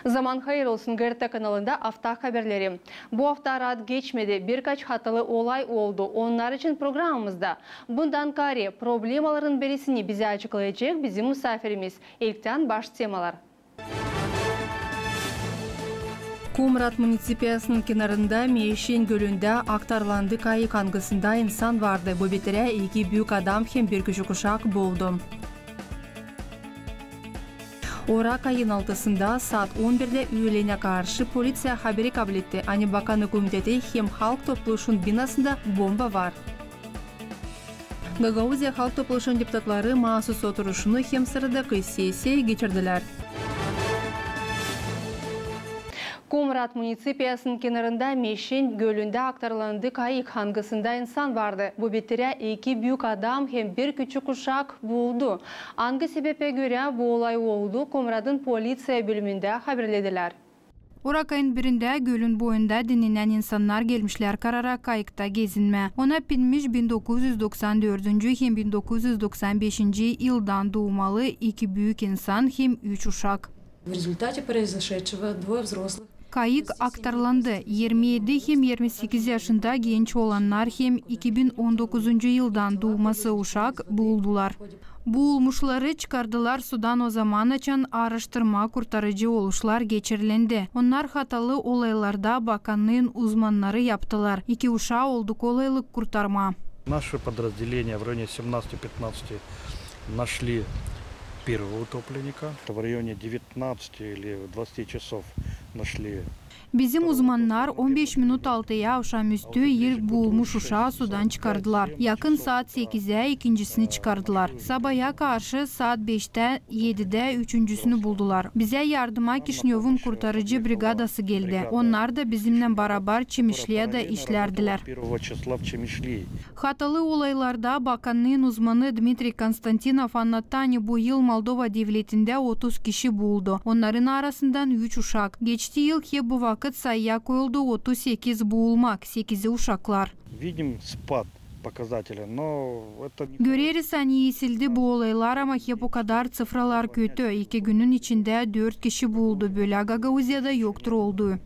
Zaman hayır olsun GRT kanalında hafta haberleri. Bu hafta rahat geçmedi. Birkaç hatalı olay oldu. Onlar için programımızda. Bundan gari problemaların birisini bize açıklayacak bizim misafirimiz. İlkten baş temalar. Kumrat munisipiyasının kenarında Meşin Gölü'nde aktarlandı kayık hangisinde insan vardı. Bu bitire iki büyük adam hem bir küçük uşak buldu. Orak ayın 6'sında saat 11'de öğlene karşı polisiya haberi kabul etti. Ani Bakanı Komiteti hem halk topluluşun binasında bomba var. Gagauzya halk topluluşun deputatları mahsus oturuşunu hem sıradaki sesiyaya geçirdiler. Kumrat munisipiyasının kenarında Meşin Gölü'nde aktarlandı kayık hangisinde insan vardı. Bu bitire iki büyük adam hem bir küçük uşak buldu. Hangi sebebe göre bu olay oldu? Kumrat'ın polisiya bölümünde haberlediler. Orak ayın birinde gölün boyunda dinlenen insanlar gelmişler karara kayıkta gezinme. Ona binmiş 1994 hem 1995 yıldan doğmalı iki büyük insan hem üç uşak. В результате произошедшего двое взрослых. Kayık aktarlandı. 27 hem 28 yaşında genç olanlar hem 2019 yıldan doğması uşak buldular. Bulmuşları çıkardılar sudan o zaman açan araştırma kurtarıcı oluşlar geçirilendi. Onlar hatalı olaylarda bakanlığın uzmanları yaptılar. İki uşağı olduk olaylık kurtarma. Наше подразделение в районе 17-15 нашли первого утопленника. В районе 19 или 20 часов нашли. Bizim uzmanlar 15 minut altıya akşamüstü ilk bulmuş uşağı sudan çıkardılar. Yakın saat 8'e ikincisini çıkardılar. Sabaha karşı saat 5'te 7'de üçüncüsünü buldular. Bize yardıma Kişinyov'un kurtarıcı brigadası geldi. Onlar da bizimle beraber Çemişli'ye de işlerdiler. Hatalı olaylarda bakanlığın uzmanı Dmitri Konstantinov anlattı, bu yıl Moldova devletinde 30 kişi buldu. Onların arasından 3 uşak. Geçti yıl bu vakit sayıya koyuldu 38 bulmak, 8'i uşaklar. Göreriz hani isildi bu olaylar ama hep o kadar sıfralar kötü. 2 günün içinde 4 kişi buldu. Böyle Gagauzya'da yoktur oldu.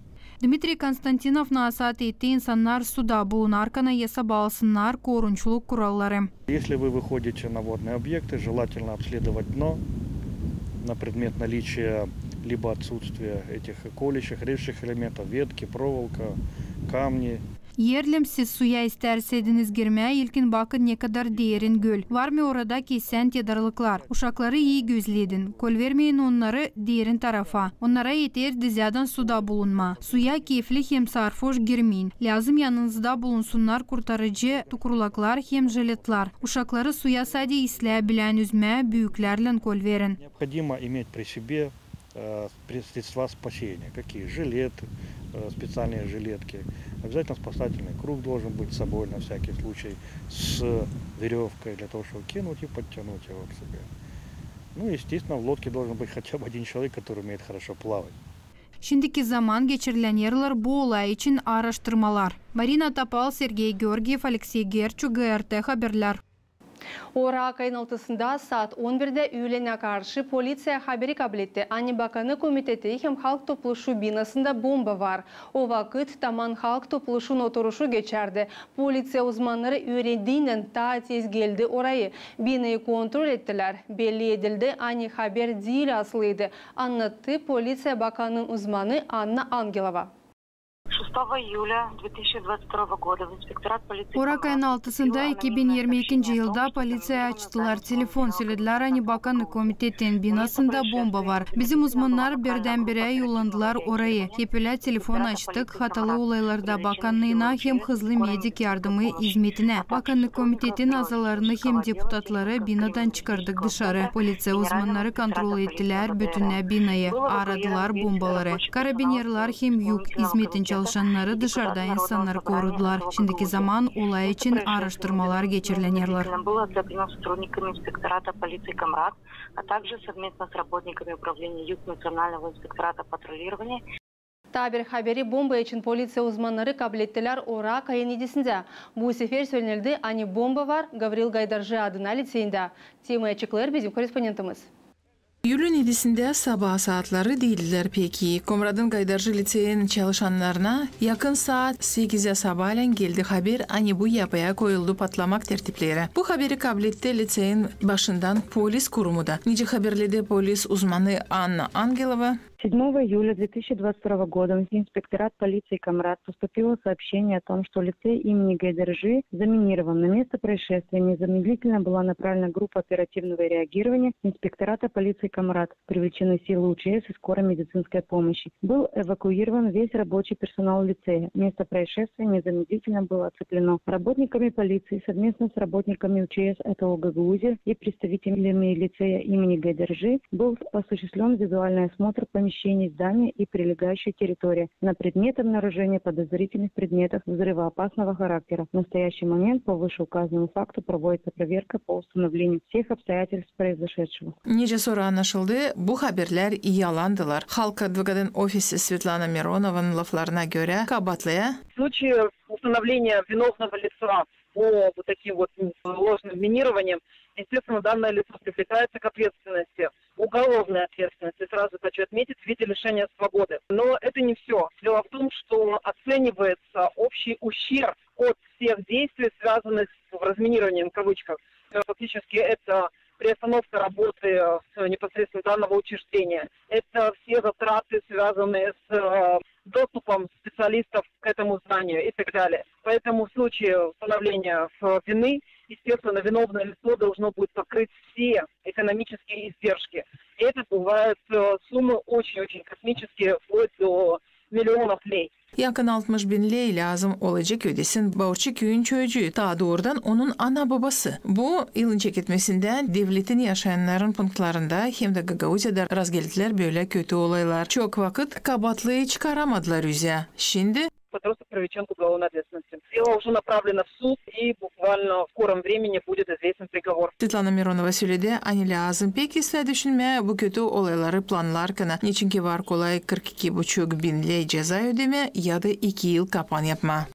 Dmitri Konstantinov nasihat etti, insanlar suda bulunarken yasa bağlasınlar korunçuluk kuralları. Если вы выходите на водные объекты, желательно обследовать дно на предмет наличия либо отсутствия этих колющих, режущих элементов, ветки, проволока, камни. Yerlim siz suya isterseniz girmeye ilkin bakın ne kadar derin göl. Var mı orada kesen tedarlıklar? Uşakları iyi gözledin. Kol vermeyin onları derin tarafa. Onlara yeter dizyadan suda bulunma. Suya keyifli hem sarhoş girmeyin. Lazım yanınızda bulunsunlar kurtarıcı tukurlaklar hem jiletler. Uşakları suya sadece isleyebilen yüzme büyüklerle kol verin. Необходимо иметь при себе средства спасения. Какие? Жилеты, специальные жилетки. Обязательно спасательный круг должен быть с собой на всякий случай с веревкой для того, чтобы кинуть и подтянуть его к себе. Ну, естественно, в лодке должен быть хотя бы один человек, который умеет хорошо плавать. Şimdiki zaman geçirilen yerler bu olay için araştırmalar. Marina Tapal, Sergey Georgiev, Alexey Gerchuk, GRT haberler. Orak ayın 6'sında saat 11'de öğlene karşı polisiya haberi kabul etti. Ani Bakanı Komiteti hem halk topluluşu binasında bomba var. O vakit taman halk topluluşun oturuşu geçerdi. Polisiya uzmanları öğrendiğinden daha tez geldi orayı. Binayı kontrol ettiler. Belli edildi. Ani haber değil aslıydı. Anlattı Polisiya Bakanı uzmanı Anna Angelova. 6 июля 2022 года в инспекторат полиции. Orak ayın 6'sında 2022 yılda polisiye açtılar. Telefon söylediler. Ani Bakanı Komitetin binasında bomba var. Bizim uzmanlar birdenbire yollandılar orayı. Hep öyle telefon açtık. Hatalı olaylarda bakanlığına hem hızlı medik yardımı hizmetine. Bakanlık Komitetin azalarını hem deputatları binadan çıkardık dışarı. Polisiye uzmanları kontrol ettiler. Bütünle binayı aradılar bombaları. Karabinyerler hem yük hizmetin çalışanları dışarıda insanları korudular. Şimdiki zaman olay için araştırmalar geçirilen yerler. Tabir haberi bomba için polisiya uzmanları kabul ettiler Orak ayın 7'sinde. Bu sefer söylenildi, ani bomba var Gavril Gaydarji adına liseyinde. Temaya açıklar bizim korespondentimiz. Июлün 7'sinde sabah saatleri değildiler peki. Komradın Gaydarcı Liseyin çalışanlarına yakın saat 8'e sabahleyin geldi haber, hani bu yapıya koyuldu patlamak tertipleri. Bu haberi kabul etti liseyin başından polis kurumu da. Nice haberledi polis uzmanı Anna Angelova. 7 июля 2022 года в инспекторат полиции Камрад поступило сообщение о том, что лицей имени Гайдаржи заминирован. На место происшествия незамедлительно была направлена группа оперативного реагирования инспектората полиции Камрад. Привлечены силы УЧС и скорой медицинской помощи. Был эвакуирован весь рабочий персонал лицея. Место происшествия незамедлительно было оцеплено работниками полиции совместно с работниками УЧС ЭТО Гагаузия и представителями лицея имени Гайдаржи. Был осуществлен визуальный осмотр помещений здания и прилегающей территории на предмет обнаружения подозрительных предметов взрывоопасного характера. В настоящий момент по вышеуказанному факту проводится проверка по установлению всех обстоятельств произошедшего. Nice sonra anlaşıldı, bu haberler yalandılar. Halk Advokatın Ofisi Svetlana Mironova'nın laflarına göre Kabatlı'ya В случае установления виновного лица по вот таким вот ложным минированиям, естественно, данное лицо привлекается к ответственности, уголовной ответственности, сразу хочу отметить, в виде лишения свободы. Но это не все. Дело в том, что оценивается общий ущерб от всех действий, связанных с разминированием, в кавычках. Фактически это приостановка работы непосредственно данного учреждения. Это все затраты, связанные с доступом специалистов к этому зданию и так далее. Поэтому в случае установления вины, естественно, виновное лицо должно будет покрыть все экономические издержки. И это бывают суммы очень-очень космические, вплоть до миллионов лей. yakın 60 bin lei lazım olacak ödesin Borçu köyün çocuğu. Daha doğrudan onun ana babası. Bu yılın çekitmesinden devletin yaşayanların punktlarında hem de Gagauziya'da razgeldiler böyle kötü olaylar. Çok vakit Kabatlı'yı çıkaramadılar yüze. Şimdi Подросток привлечен к уголовной ответственности. Дело уже направлено в суд, и буквально в скором времени будет известен приговор. Svetlana Mironova söyledi, hani lazım. Peki size düşünme bu kötü olayları planlarken niçin ki var kolay 42,5 bin lei ceza ödeme ya da 2 yıl kapan yapma.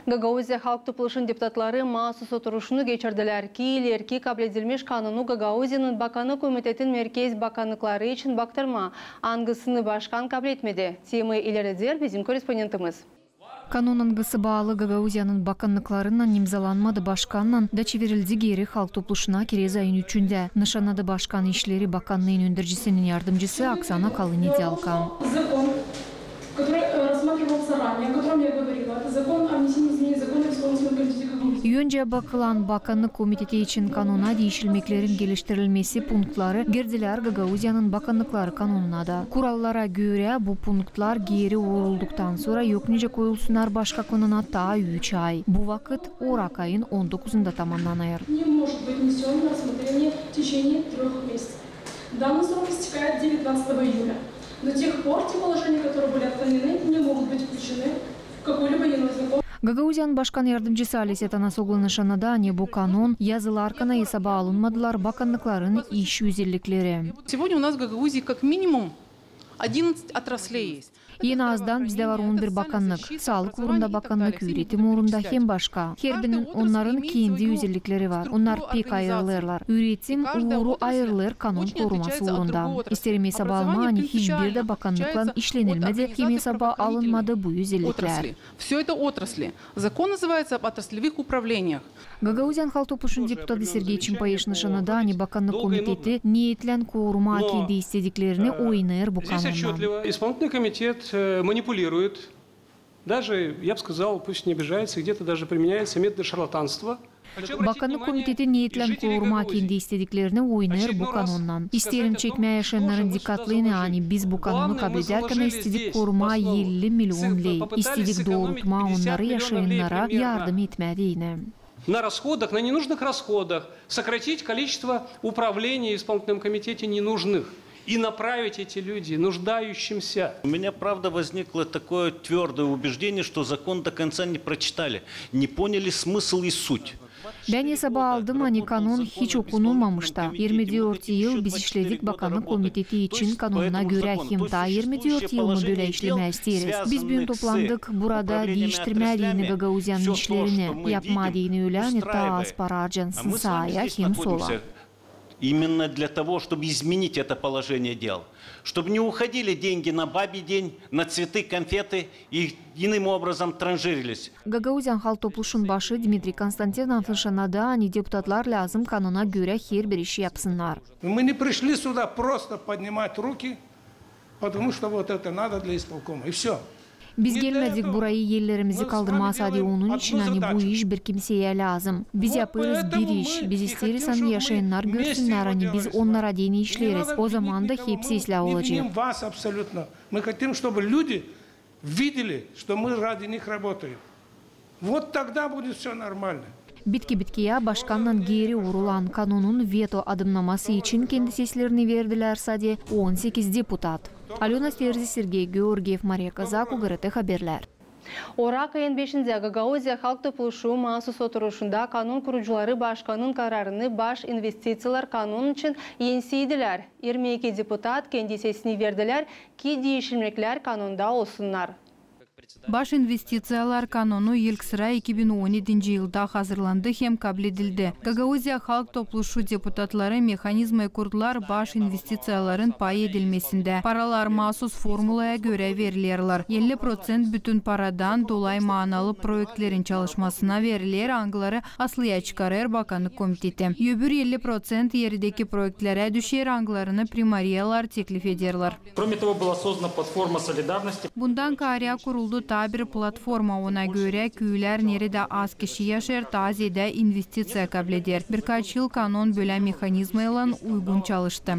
Гагаузия халк топлышын депутатлары массус отырушыны geçirdiler. Кейлерки кабледилмеш кануну Гагаузияның баканы комитетін меркез баканlıkları için baktırma. Ангысыны башкан кабыл etmedi. Темы ileridер bizim korrespondentimiz. Канун аңгысы bağlı Гагаузияның баканlıklarından imzalanmadı başkanla da çevirildi geri halk topluşuna Kerez ayın 3'ünde. Nişanadı başkan işleri bakanlığın öndürücüsünün yardımcısı Aksana Kalınidялка. Который рассматривался ранее, о котором я говорила. Это закон о внесении изменений закона о исполнительном комитете Гагаузии. Önce bakılan Bakanlık Komiteti için kanuna değişilmeklerin geliştirilmesi punktları girdiler Gagauziya'nın Bakanlıkları kanununa da. Kurallara göre bu punktlar geri vurulduktan sonra yok nice koyulsunlar başka kanuna ta 3 ay. Bu vakit Orak ayın 19'unda tamamlanır. Не может быть внесен на рассмотрение в течение 3 месяцев. Данный срок истекает 19 июля. До тех пор те положения, которые были отклонены, не могут быть включены в какой-либо иной закон. Gagauziya'nın başkan yardımcısı Alesya Tanasoglu nişanıda bu kanun yazılarkana hesaba alınmadılar bakanlıkların iş özellikleri. Сегодня у нас в Гагаузии как минимум 11 отраслей есть. En azdan bizde var 11 bakanlık, sağlık uğrunda bakanlık, üretim uğrunda hem başka. Her birinin onların kendi özellikleri var. Onlar pek ayrılırlar. Üretim uğru ayrılır kanun koruması uğrunda. İsterim hesaba alma, hiçbir de bakanlıkla işlenilmedi, hem hesaba alınmadı bu özellikler. Все это отрасли. Закон называется об отраслевых управлениях. Gagauziyan halk topluşun deputatı Sergey Çimpayeş nişanıda bakanlık komiteti niyetlen koruma kendi istediklerini oynayır bu kanunla. Исполнительный комитет манипулирует, даже, я бы сказал, пусть не обижается, где-то даже применяется методы шарлатанства. Bakanlık Komiteti niyetlen koruma kendi istediklerini oynayır bu kanunla. İsterim çekmeye yaşayanların dikkatliliğini yani biz bu kanunu kabul ederken istedik koruma 50 milyon lei. İstedik doğrultma onları yaşayanlara yardım etmediğini. На расходах, на ненужных расходах, сократить количество управлений в исполнительном комитете ненужных и направить эти люди нуждающимся. У меня, правда, возникло такое твердое убеждение, что закон до конца не прочитали, не поняли смысл и суть. Ben hesaba aldım hani kanun hiç okunulmamıştı. 24 yıl biz işledik bakanlık komiteti için kanununa göre hem ta 24 yıl mı böyle işleme isteriz. Biz bugün toplandık burada değiştirmediğini Gagauzyanın işlerini yapmadığını öyle ta az para harcansın sağa hem sola. именно для того, чтобы изменить это положение дел. Чтобы не уходили деньги на бабий день, на цветы, конфеты и иным образом транжирились. Гагаузиян халк топлушун башы Дмитрий Константинов ышанада, они депутатлар лязым кануна göre her bir işi yapsınlar. Мы не пришли сюда просто поднимать руки, потому что вот это надо для исполкома. И все. Biz gelmedik burayı yerlerimizi kaldırmasa diye onun için hani bu iş bir kimseye lazım. Biz yaparız bir iş. Biz isteriz hani yaşayanlar görsünler hani biz onlara dini işleriz. O zaman da hepsi islah olacak. Мы хотим, чтобы люди видели, что мы ради них работаем. Вот тогда будет все нормально. Bitkiye başkandan geri vurulan kanunun veto adımlaması için kendi seslerini verdiler sadece 18 deputat. Alena Sterzi, Sergey Georgiev, Maria Kazak, GRT Haberler. Orak ayın 5'inde Gagauzya Halk Topluluğu mahsus oturuşunda kanun kurucuları başkanın kararını baş investisiyalar kanunu için yenisidiler. 22 deputat kendi sesini verdiler ki değişiklikler kanunda olsunlar. Baş investisiyalar kanunu ilk sıra 2017 yılda hazırlandı hem kabul edildi. Gagauzya Halk Topluluğu deputatları mekanizmayı kurdular baş investisiyaların pay edilmesinde. Paralar mahsus formulaya göre verilirler. 50% bütün paradan dolayı manalı projektlerin çalışmasına verilir, angları aslıya çıkarır Bakanlık Komiteti. Öbür 50% yerdeki projektlere düşer, anglarını primariyalar teklif ederler. Bundan kariya kuruldu bir platforma, ona göre köyler nerede az kişi yaşar tazede investisiya kabul eder. Birkaç yıl kanun böyle mekanizmayla uygun çalıştı.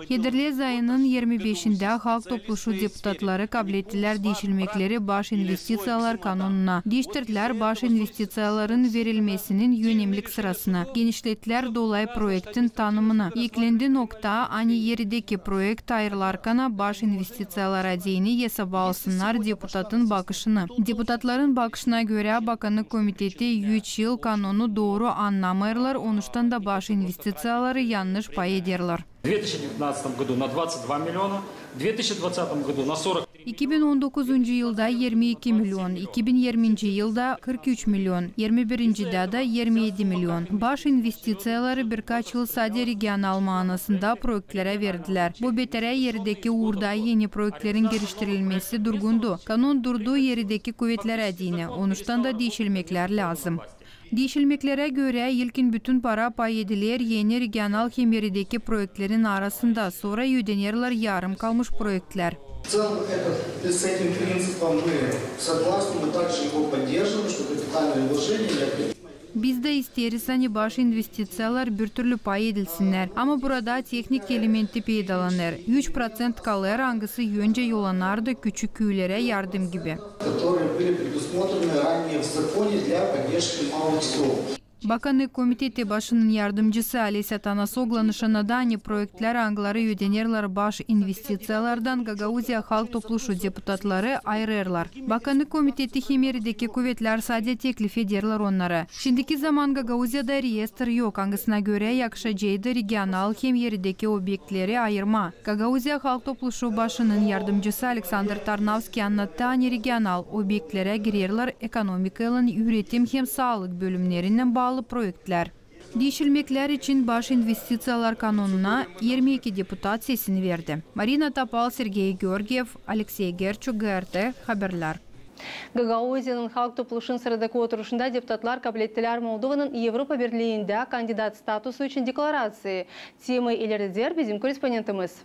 Hedirli ayının 25'inde Halk Topluluğu deputatları kabul ettiler değişilmekleri baş investisiyalar kanununa. Değiştirdiler baş investisiyaların verilmesinin önemlilik sırasını. Genişlettiler dolayı projektin tanımını. Eklendi nokta ani yerdeki projekt ayrılarken baş investisiyalara değini hesaba alsınlar deputatın bakışını. Deputatların bakışına göre Bakanlık Komiteti 3 yıl kanunu doğru anlamayırlar, onuştan da baş investisiyaları yanlış pay ederler. В 2019 году на 22 миллиона, в 2020 году на 40. 2019 yılda 22 milyon, 2020 yılda 43 milyon, 21'de de 27 milyon. Baş investisiyaları birkaç yıl sadece regional manasında projektlere verdiler. Bu betere yerdeki uğurda yeni projektlerin geliştirilmesi durgundu. Kanun durduğu yerdeki kuvvetlere dini, onuştan da değişilmekler lazım. Değişilmeklere göre ilkin bütün para pay edilir yeni regional hemyerideki projektlerin arasında, sonra ödenirler yarım kalmış projektler. В целом, с этим принципом мы согласны, мы также его поддерживаем, что капитальные вложения Biz de isteriz hani baş investisiyalar bir türlü pay edilsinler. Ama burada teknik elementi peydalanır. 3% kalır, hangisi önce yolanardı küçük köylere yardım gibi. Bakanlık Komiteti Başının Yardımcısı Alesya Tanasogla nişanadani projektler angları ödenirler baş investisiyalardan Gagauzya Halk Topluluğu deputatları ayırırlar. Bakanlık Komiteti Hemyerideki kuvvetler sadece teklif ederler onlara. Şimdiki zaman Gagauzya'da reyestr yok, hangisine göre yakışacağı regional hemyerideki obyektleri ayırma. Gagauzya Halk Topluluğu Başının Yardımcısı Alexander Tarnavski anlattı, hani regional obyektlere girerler ekonomikayla üretim hem sağlık bölümlerinden bağlı projektler. Değişilmekler için baş investisiyalar kanununa 22 deputat sesini verdi. Marina Tapal, Sergey Georgiev, Alexey Gerchuk, GRT Haberler. Gagauzya'nın Halk Topluluğu'nun sıradaki oturuşunda deputatlar kabul ettiler Moldova'nın Avrupa Birliği'nde kandidat statusu için deklarasyayı. Tema'yı ilerleder bizim korrespondentimiz.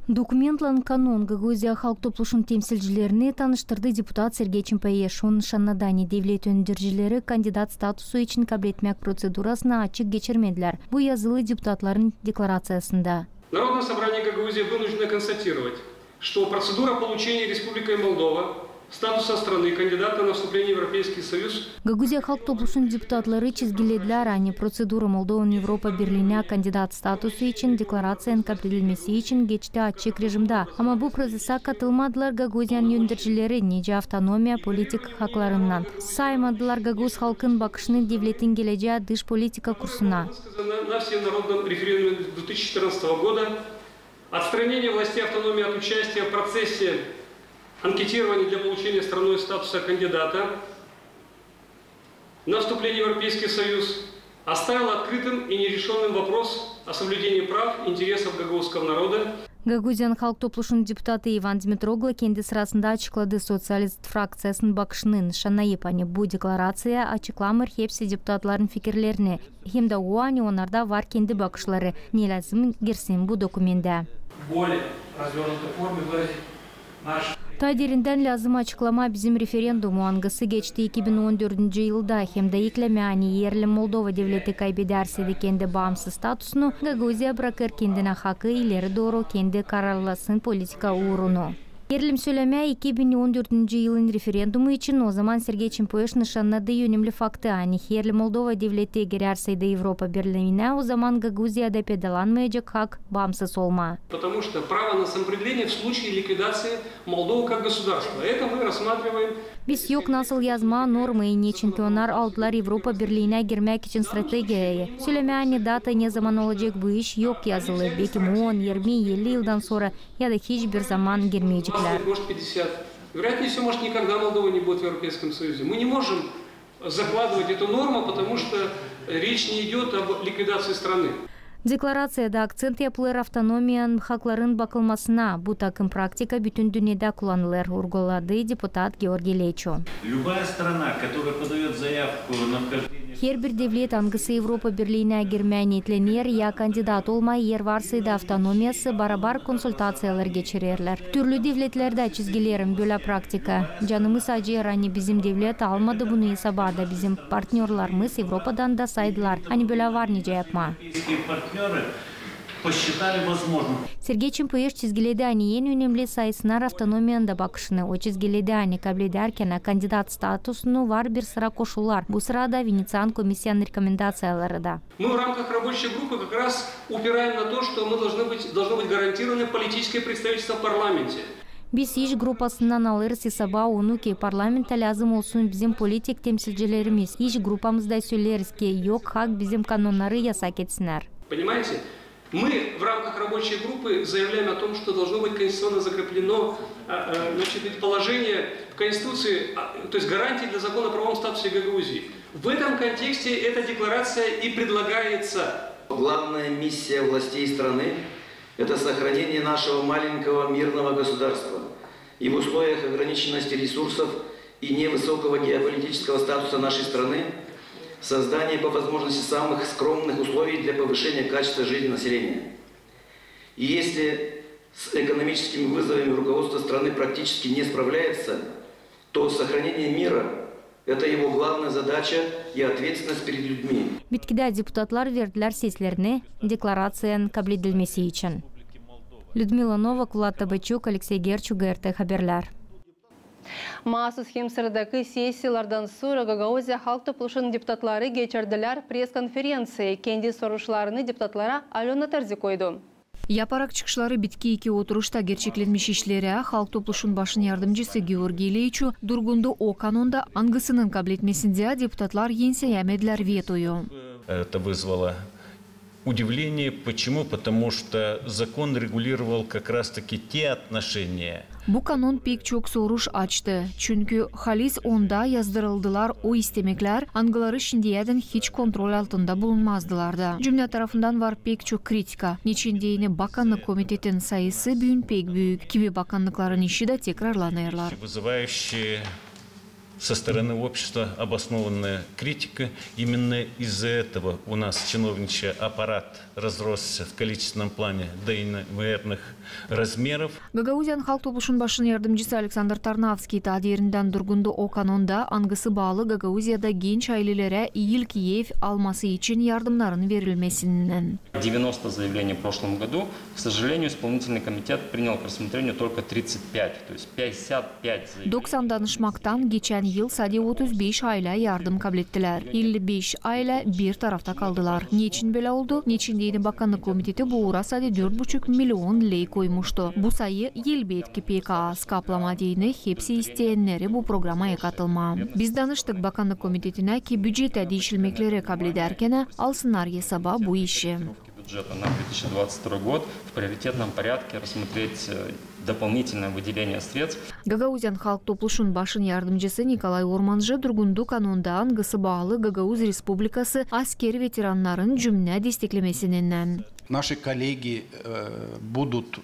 Документлан канун Гагаузия Халк Топлушун темсилчилерини таныштырды депутат Сергей Чимпаеш. Он нышаннадани девлет өндүржилери кандидат статусу үчүн кабыл этмек процедурасына ачык кечирмедилер. Бу язылы депутатлардын декларациясында. Народное собрание Гагаузии вынуждено констатировать, что процедура получения Республикой Молдова статуса страны кандидата на вступление в Европейский Союз. Гагаузия Халк Топлушун депутатлары чизгиледилер, ани процедура Молдованын Европа Бирлигине кандидат статусу үчүн декларациянын кабыл этилмеси үчүн кечти ачык режимда. Ама бу процесска катылмадылар Гагаузиянын өндүржилери неже автономия политик хакларынан. Саймадылар Гагауз халкын бакышны девлеттин кележе дыш политика курсуна. На всенародном референдуме 2014 года отстранение властей автономии от участия в процессе анкетирование для получения страной статуса кандидата на вступление в Европейский Союз оставила открытым и нерешенным вопрос о соблюдении прав и интересов гагаузского народа. Гагаузиян халық топлушының депутаты Иван Дмитроглы кенді сырасында ачықлады социалист фракциясын бақшының шанайып ане bu декларация ачықламыр хепсі депутатларын фикерлеріне. Хемда уани онарда вар кенді бақшылары не лазым герсен bu докуменде. Более развернутой форме выразить наш... Тайдерінден лазым ачықлама bizim референдуму аңғысы geçti 2014 жылда хемда еклеме ани ерлі Молдова девлеті кайбедерсе кенді bağımsız статусыну Гагаузия быракыр кендіне хақы илері doğru кенді карарласын политика уруну. Ерлім сөйлеме 2014 жылын референдуму için o zaman Sergey Chimpoesh nişanladı yönümlü faktı ani ерлі Moldova devleti girerseydi Avrupa Birliği'ne o zaman Гагаузияда pedalanmayacak hak bağımsız olma. Потому что право на самоопределение в случае ликвидации Молдовы как государства. Это мы рассматриваем. Biz yok nasıl yazma normayı ne çempiyonlar aldılar Avrupa Birliği'ne girmek için stratejiyayı. Söyleme data ne zaman olacak bu iş yok yazılı. Belki 10, 20, 50 yıldan sonra ya da hiçbir zaman girmeyecekler. Может 50. Вероятнее всего, может никогда Молдова не будет в Европейском Союзе. Мы не можем закладывать эту норму, потому что речь не идет об ликвидации страны. Deklaratsiyada akcent yapılır автономияның хақларын бақылмасына. Bu takım praktika bütün dünyada kullanılır, vurguladı депутат Георгий Лейчо. Любая страна, которая подает заявку на вхождение... Her bir devlet аңғысы Avrupa Birliği'ne girmeye niyetlenir ya kandidat olmay yer varsa da автономиясы barabar konsultatsiyalar geçirirler. Türlü devletlerde çizgilerim böyle praktika. Canımız acır hani bizim devlet almadı bunu hesaba da bizim partnerlarımız Avrupa'dan da saydılar. Hani böyle var nice yapma. Sergey Chimpoesh çizgiledi ani en önemli sayısınar автономияның da bakışını. O çizgiledi ani kabul ederken kandidat statusunu var bir sıra koşullar. Bu sırada Venecian komissiyanın rekomendatsiyaları da. Мы в рамках рабочей группы как раз упираем на то, что мы должно быть гарантировано политическое представительство в парламенте. Biz iş grupasından alırız hesaba onu ki parlamenta lazım olsun bizim politik temsilcilerimiz. İş grupamızda söyleriz ki yok hak bizim kanunları yasak etsinler. Понимаете? Мы в рамках рабочей группы заявляем о том, что должно быть конституционно закреплено положение в Конституции, то есть гарантии для закона о правовом статусе Гагаузии. В этом контексте эта декларация и предлагается. Главная миссия властей страны – это сохранение нашего маленького мирного государства. И в условиях ограниченности ресурсов и невысокого геополитического статуса нашей страны создание по возможности самых скромных условий для повышения качества жизни населения. И если с экономическими вызовами руководство страны практически не справляется, то сохранение мира – это его главная задача и ответственность перед людьми. Bitkide депутатлар verdiler seslerini deklaratsiyanın kabul edilmesi için. Людмила Новак, Влад Табачук, Алексей Герчук, ГРТ Хаберлер. Масыз хемсірдегі сессиялардан sonra Гагаузия халық топлушының депутатлары geçirdiler пресс-конференция. Kendi soruşlarını депутатлара Алена Тарзи koydu. Япарак чыкышлары битки 2 отурушта герчекленмеш ишлери халық топлушун башын ярдымчысы Георгий Лейчу Дургунду О канонда аңгысынын кабыл этмесинде депутатлар енсеямедилер ветою. Это вызвало удивление. Почему? Потому что закон регулировал как раз-таки те отношения. Bu kanun pek çok soruş açtı. Çünkü halis onda yazdırıldılar o istemekler, angıları şimdiyeden hiç kontrol altında bulunmazdılar da. Cümle tarafından var pek çok kritika. Niçindeyini bakanlık komitetin sayısı pek büyük. Gibi bakanlıkların işi de tekrarlanırlar. Вызывающие со стороны общества обоснованная критика. Именно из-за этого у нас чиновничий аппарат разросся в количественном плане до неимоверных размеров. Гагаузиян халық топлушун башын ярдымчысы Александр Тарнавский тадеринден Дургунду О канонда аңгысы баалы Гагаузияда genç ailelere ilk ev alması için yardımların verilmesinden. 90 заявлений в прошлом году. К сожалению, исполнительный комитет принял к рассмотрению только 35, то есть 55 заявлений. 90 danışmaktan geçen yıl sadece 35 aile yardım kabul ettiler. 55 aile bir tarafta kaldılar. Niçin böyle oldu? Niçin deydi Bakanlık Komiteti bu uğra sadece 4,5 milyon lei koymuştu. Bu sayı elbette pek az. Kaplama deyini hepsi isteyenleri bu programa katılma. Biz danıştık Bakanlık Komitetine ki bücrete değişilmekleri kabul ederken alsınlar hesaba bu işi. Бюджета на 2022 год в приоритетном порядке рассмотреть дополнительное выделение средств. Гагаузян халық топлушун башын ярдымчысы Николай Орманжы Durgundu kanundan гысы bağlı Гагаuz Республикасы аскер ветераннарын жүмнә дестеклемесинен. Наши коллеги будут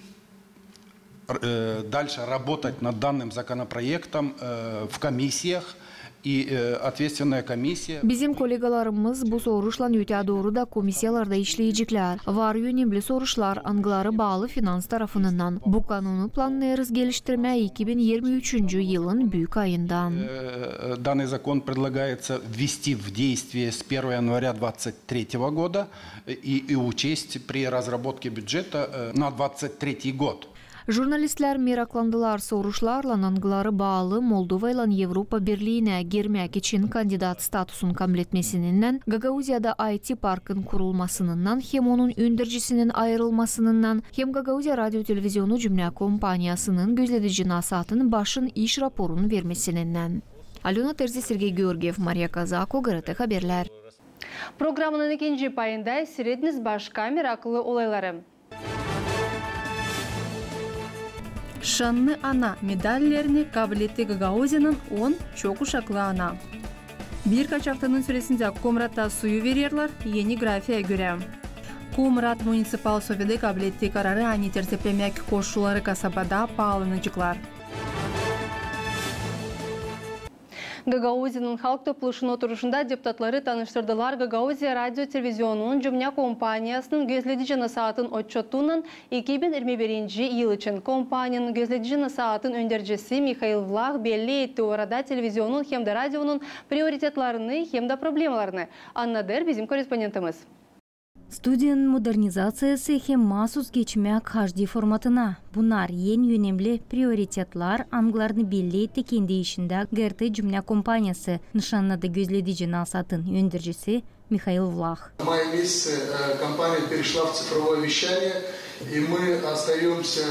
дальше работать над данным законопроектом в комиссиях. И ответственная комиссия. Bizim kollegalarımız bu soruşlan öte doğru da komissiyalarda işleyecekler. Var yönemli soruşlar angıları bağlı finans tarafından. Bu kanunu planlarız geliştirme 2023 yılın büyük ayından. Данный закон предлагается ввести в действие с 1 января 2023 года и учесть при разработке бюджета на 2023 год. Jurnalistler meraklandılar soruşlarla angıları bağlı Moldova ile Avrupa Birliği'ne girmek için kandidat statusun kabul etmesinden, Gagauziyada IT parkın kurulmasından, hem onun öndürücüsünün ayrılmasından, hem Gagauzya Radyo Televizyonu Cümle Kompanyasının gözledici nasatın başın iş raporunu vermesinden. Alena Terzi, Sergey Georgiev, Maria Kazako, GRT Haberler. Programının ikinci payında Sredniz Başkamera akıllı olayları. Şanlı ana medallerini kabiliyeti Gagauzyanın 10 çok uşaklı ana. Birkaç haftanın süresinde Komrat'ta suyu verirler yeni grafiğe göre. Komrat Municipal Soveti kabiliyeti kararı ani tertiplemek koşulları kasabada pahalanacaklar. Гагаузияның халық топлушының отырышында депутатлары таныштырдылар Гагаузия радио телевизионының Cümle компаниясының gözledici насаатын отчетунан 2021 yıl için компанияның gözledici насаатын öndürücüsü Mikhail Vlach belli etti orada televizyonun hem de radyonun prioritetlerini hem de problemlerini. Anladır bizim korespondentimiz. Stüdyanın modernizasyası hem mahsus geçmek HD formatına. Bunlar en önemli prioritetler anglarını belli etti kendi işinde GRT Cümle Kompanyası nişanladı gözledici насатын öndürücüsü Mikhail Vlach. В мае месяце компания перешла в цифровое вещание, и мы остаемся,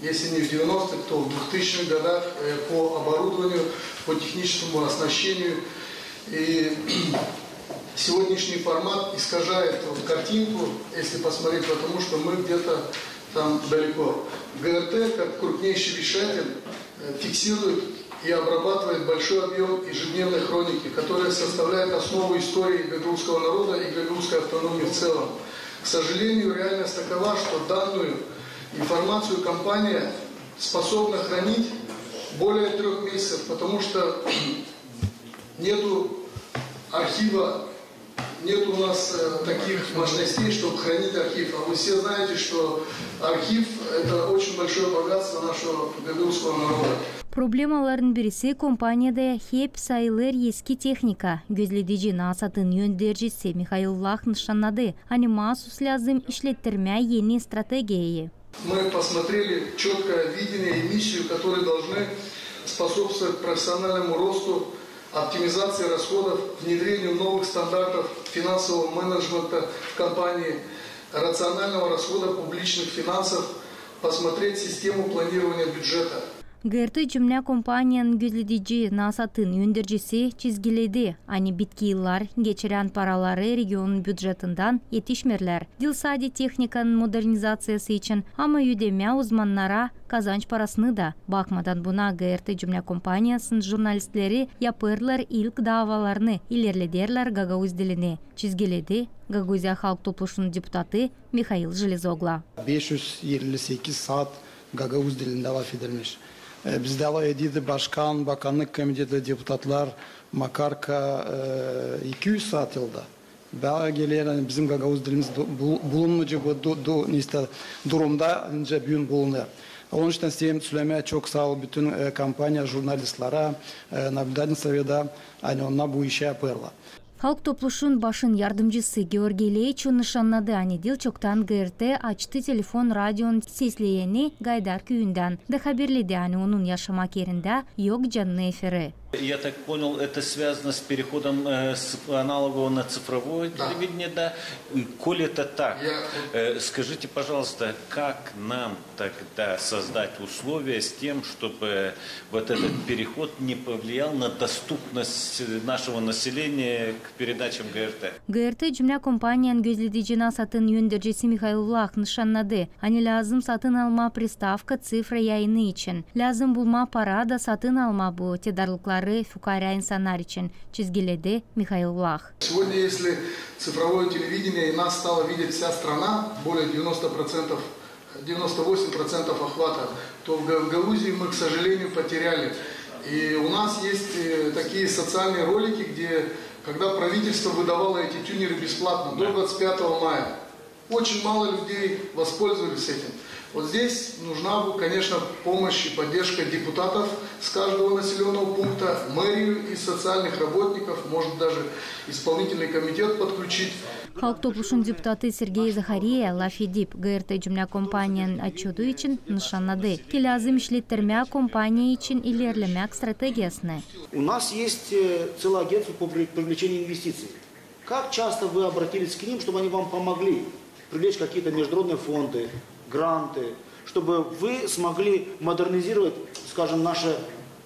если не в 90-х, то в 2000-х годах по оборудованию, по техническому оснащению. И сегодняшний формат искажает картинку, если посмотреть, потому что мы где-то там далеко. ГРТ, как крупнейший вещатель, фиксирует и обрабатывает большой объем ежедневной хроники, которая составляет основу истории гагаузского народа и гагаузской автономии в целом. К сожалению, реальность такова, что данную информацию компания способна хранить более 3 месяцев, потому что нету архива. Нет у нас таких мощностей, чтобы хранить архив. А вы все знаете, что архив – это очень большое богатство нашего гагаузского народа. Проблемаларын birisi kompaniyada hep sayılır eski техника. Gözledici насатын öndürücüsü Mikhail Vlach nişanladı. Hani mahsus lazım işlettirme yeni strategiyi. Мы посмотрели четкое видение и миссию, которые должны способствовать профессиональному росту, оптимизации расходов, внедрению новых стандартов финансового менеджмента в компании, рационального расхода публичных финансов, посмотреть систему планирования бюджета. GRT Cümle Kompanya'nın gözledici насатын öndürücüsü çizgiledi. Hani bitki yıllar geçiren paraları regionun bütçetinden yetişmirler. Dilsadi teknikanın modernizasyası için ama yüdeme uzmanlara kazanç parasını da bakmadan buna GRT Cümle Kompanyası'nın jurnalistleri yapırlar ilk davalarını ilerlederler Gagauz dilini. Çizgiledi Gagauzya Halk Topluluğu'nun deputatı Mikhail Железогла. 558 saat Gagauz dilinde laf edilmiş. Bizde alay edildi başkan, bakanlık komiteti, deputatlar, makarka 200 saat yılda. Daha gelen bizim Gagauz dilimiz bulunmucu bu durumda önce büyün bulunur. Onun için size söylemeye çok sağ ol bütün kampanya jurnalistlere, navigasyonda seviyede aynı onlar bu işe yapıyorlar. Halk Topluluğu'nun başın yardımcısı Georgi Leyço nişanladı. Anidil çoktan GRT açtı telefon radyonun sesleyeni Gaydar köyünden. Da haberledi onun yaşamak yerinde yok canlı efiri. Я так понял, это связано с переходом с аналогового на цифровое телевидение, да? Коли это так, скажите, пожалуйста, как нам тогда создать условия с тем, чтобы вот этот переход не повлиял на доступность нашего населения к передачам ГРТ. ГРТ cümle компаниян gözledicini satın yöndürücüsü Mikhail Vlach nişanladı. Hani lazım satın alma приставка цифра yayını için. Lazım bulma para da satın alma bu tedarlıkları fukara insanlar için çizgiledi Mikhail Vlach. Сегодня, если цифровое телевидение и нас стала видеть вся страна, более 98% охвата, то в Гагаузии мы, к сожалению, потеряли. И у нас есть такие социальные ролики, где, когда правительство выдавало эти тюнеры бесплатно до 25 мая, очень мало людей воспользовались этим. Вот здесь нужна, конечно, помощь и поддержка депутатов с каждого населенного пункта, мэрию и социальных работников, может даже исполнительный комитет подключить. Halk Topluş'un deputatı Sergey Zakhariya Lafidip ГРТ cümle kompaniyanın açıdığı için nişanladı ki lazım işlettirmeye kompanya için ilerlemek stratejisini. У нас есть целое агентство по привлечению инвестиций. Как часто вы обратились к ним, чтобы они вам помогли привлечь какие-то международные фонды, гранты, чтобы вы смогли модернизировать, скажем, наше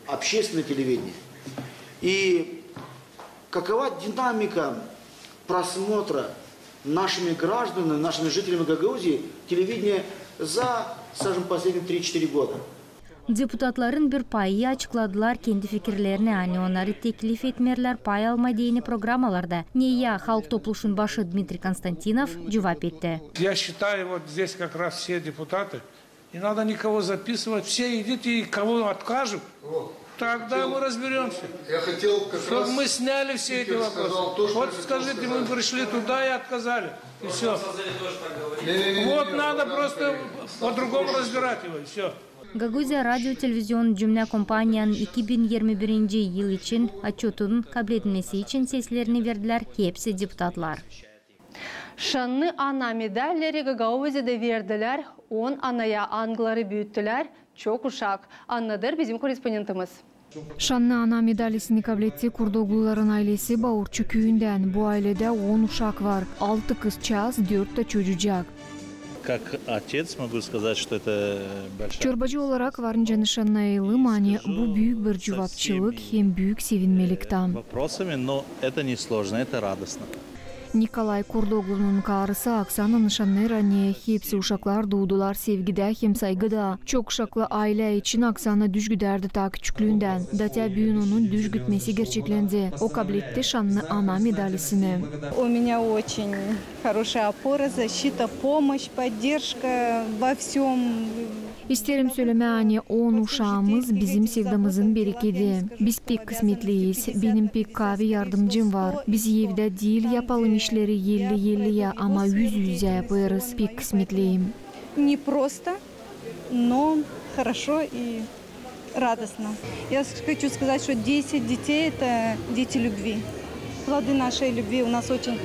общественное телевидение? И какова динамика просмотра нашими гражданами, нашими жителями Гагаузии телевидения за, скажем, последние 3-4 года? Deputatların bir payı açıkladılar kendi fikirlerini, hani onları teklif etmerler pay alma deyini programalarda. Neya Halk Topluş'un başı Dmitry Konstantinov cevap etti. Я считаю, вот здесь как раз все депутаты, не надо никого записывать, все идите и кого откажут. Тогда мы разберемся. Я хотел как чтобы раз... мы сняли все эти вопросы. Вот скажите, мы пришли туда и отказали. И все. Вот надо просто по-другому разбирать его. Все. Gagauzya Radyo Televizyon cümle kompanyanın 2021 yıl için açıtın kabul edilmesi için seslerini verdiler hepsi deputatlar. Şanlı ana medalleri Gagauzya'da verdiler, 10 anaya angları büyüttüler, çok uşak. Anladır bizim korespondentimiz. Şanlı ana medalyasını kabul etti Kurdoğluların ailesi Bağırçı köyünden. Bu ailede 10 uşak var. 6 kızcağız, 4 de çocuk. Как отец могу сказать, что это большая... Çorbacı olarak varınca nişanlayalım, hani bu büyük bir cevapçılık hem büyük sevinmelikten. Вопросами, но это не сложно, это радостно. Nikolay Kurdoğlu'nun karısı Aksana nişanlar anne hepsi uşaklar doğdular sevgide hem saygıda. Çok uşaklı aile için Aksana düş güderdi ta küçüklüğünden. Datya büyün onun düş gütmesi gerçeklendi. O kabul etti şanlı ana medalyasını. У меня очень хорошая опора, защита, помощь, поддержка во всем. İsterim söyleme anne 10 uşağımız bizim sevdamızın bereketi. Biz pek kısmetliyiz. Benim pek kahve yardımcım var. Biz evde değil yapalım işleri yerli ama yüz yaparız. Pek kısmetliyim. Не просто, но хорошо и радостно. Я хочу сказать, что 10 детей – это дети любви. Плоды нашей любви у нас очень...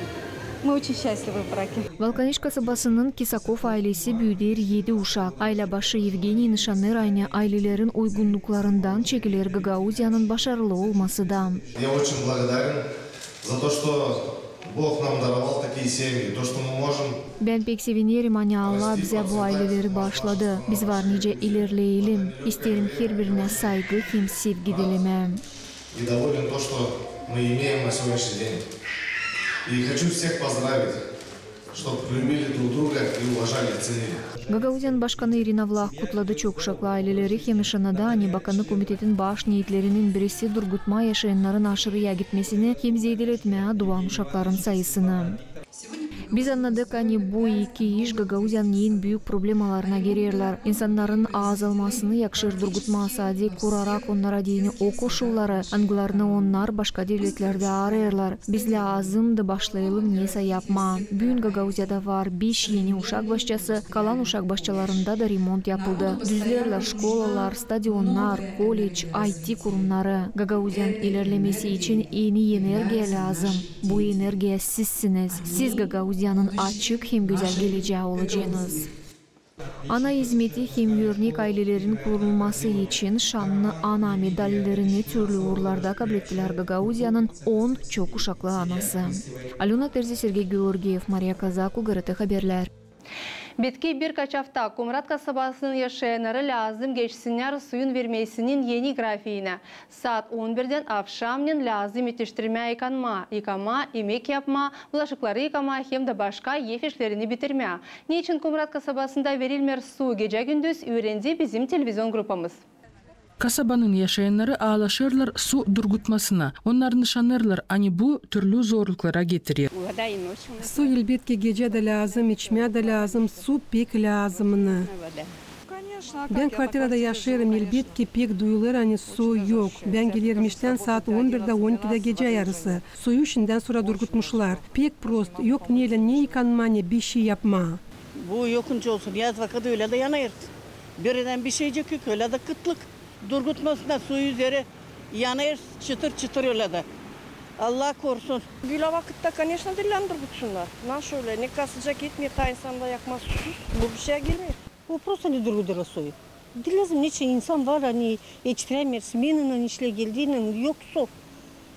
Мы очень счастливы в браке. Valkanish kasabasının Kisakov ailesi büyüdür 7 uşak. Aile başı Evgeniy nişanlar aynı ailelerin uygunluklarından çekilir Gagauzya'nın başarılı olması da. Я очень благодарен за то, что Бог нам даровал такие семьи, то, что мы можем. Ben pek sevinirim hani Allah bize bu aileleri bağışladı. Biz var nice ilerleyelim. İsterim her birine saygı hem sevgi dilemem. И доволен то, что мы имеем на сегодняшний день. И хочу всех поздравить, чтобы любили друг друга и уважали, ценили. Gagauzyan Başkanı Irina Vlach kutladı çok uşaklı aileleri hem nişanada hani Bakanlık Komitetin baş niyetlerinin birisi durgutma yaşayanların aşırıya gitmesini hem zeydeletmeye doğan uşakların sayısını. Biz anladık hani bu iki iş Gagauzyan'ın en büyük problemalarına gelirler. İnsanların azalmasını yakışır durgutma sadi kurarak onlara dini o koşulları, angılarını onlar başka devletlerde ararlar. Biz lazım da başlayalım neyse yapma. Bugün Gagauzya'da var 5 yeni uşak başçası, kalan uşak başçalarında da remont yapıldı. Düzlerler, şkolalar, stadionlar, kolej, IT kurumları. Gagauzyan ilerlemesi için yeni enerji lazım. Bu enerji sizsiniz. Siz Gagauzyan'ın açık hem güzel geleceği olacağınız. Ana hizmeti hem örnek ailelerin kurulması için şanlı ana medallerini türlü uğurlarda kabul ettiler Gagauzya'nın 10 çok uşaklı anası. Alona Terzi, Sergey Georgiev, Maria Kazaku, GRT Haberler. Бетки bir kaçafta Kumrat kasabasının yaşayanları lazım geçsinler suyun vermesinin yeni grafiğine. Saat 11'den akşamın lazım yetiştirme yıkama, yemek yapma, bulaşıkları yıkama hem de başka ev işlerini bitirme. Niçin Kumrat kasabasında verilmer su gece gündüz öğrendi bizim televizyon grupamız. Kasabanın yaşayanları ağlaşırlar su durgutmasına. Onlar nişanlarlar, hani bu türlü zorluklara getirir. Su elbette gece de lazım, içmeye de lazım, su pek lazımını. Ben kvartirada yaşıyorum, elbette pek duyulur, hani su yok. Ben gelirim işten saat 11'de 12'de gece yarısı. Suyu şimdiden sonra durgutmuşlar. Pek prost, yok neyle ne yıkanma ne bir şey yapma. Bu yokunca olsun, yaz vakit öyle de yanayır. Birden bir şeycik yok, öyle de kıtlık. Durgutmasına suyu üzeri yanır, çıtır çıtır öyle de. Allah korusun. Güle vakitte, конечно, dillendirgutsunlar. Nasıl öyle, ne kasacak etmiyor, ta insanda yakmaz susuz. Bu bir şeye girmiyor. Bu просто не durgudur suyu. Dilazım niçin insan var hani yetiştiremiyor, sменinin işle geldiğinin yok su.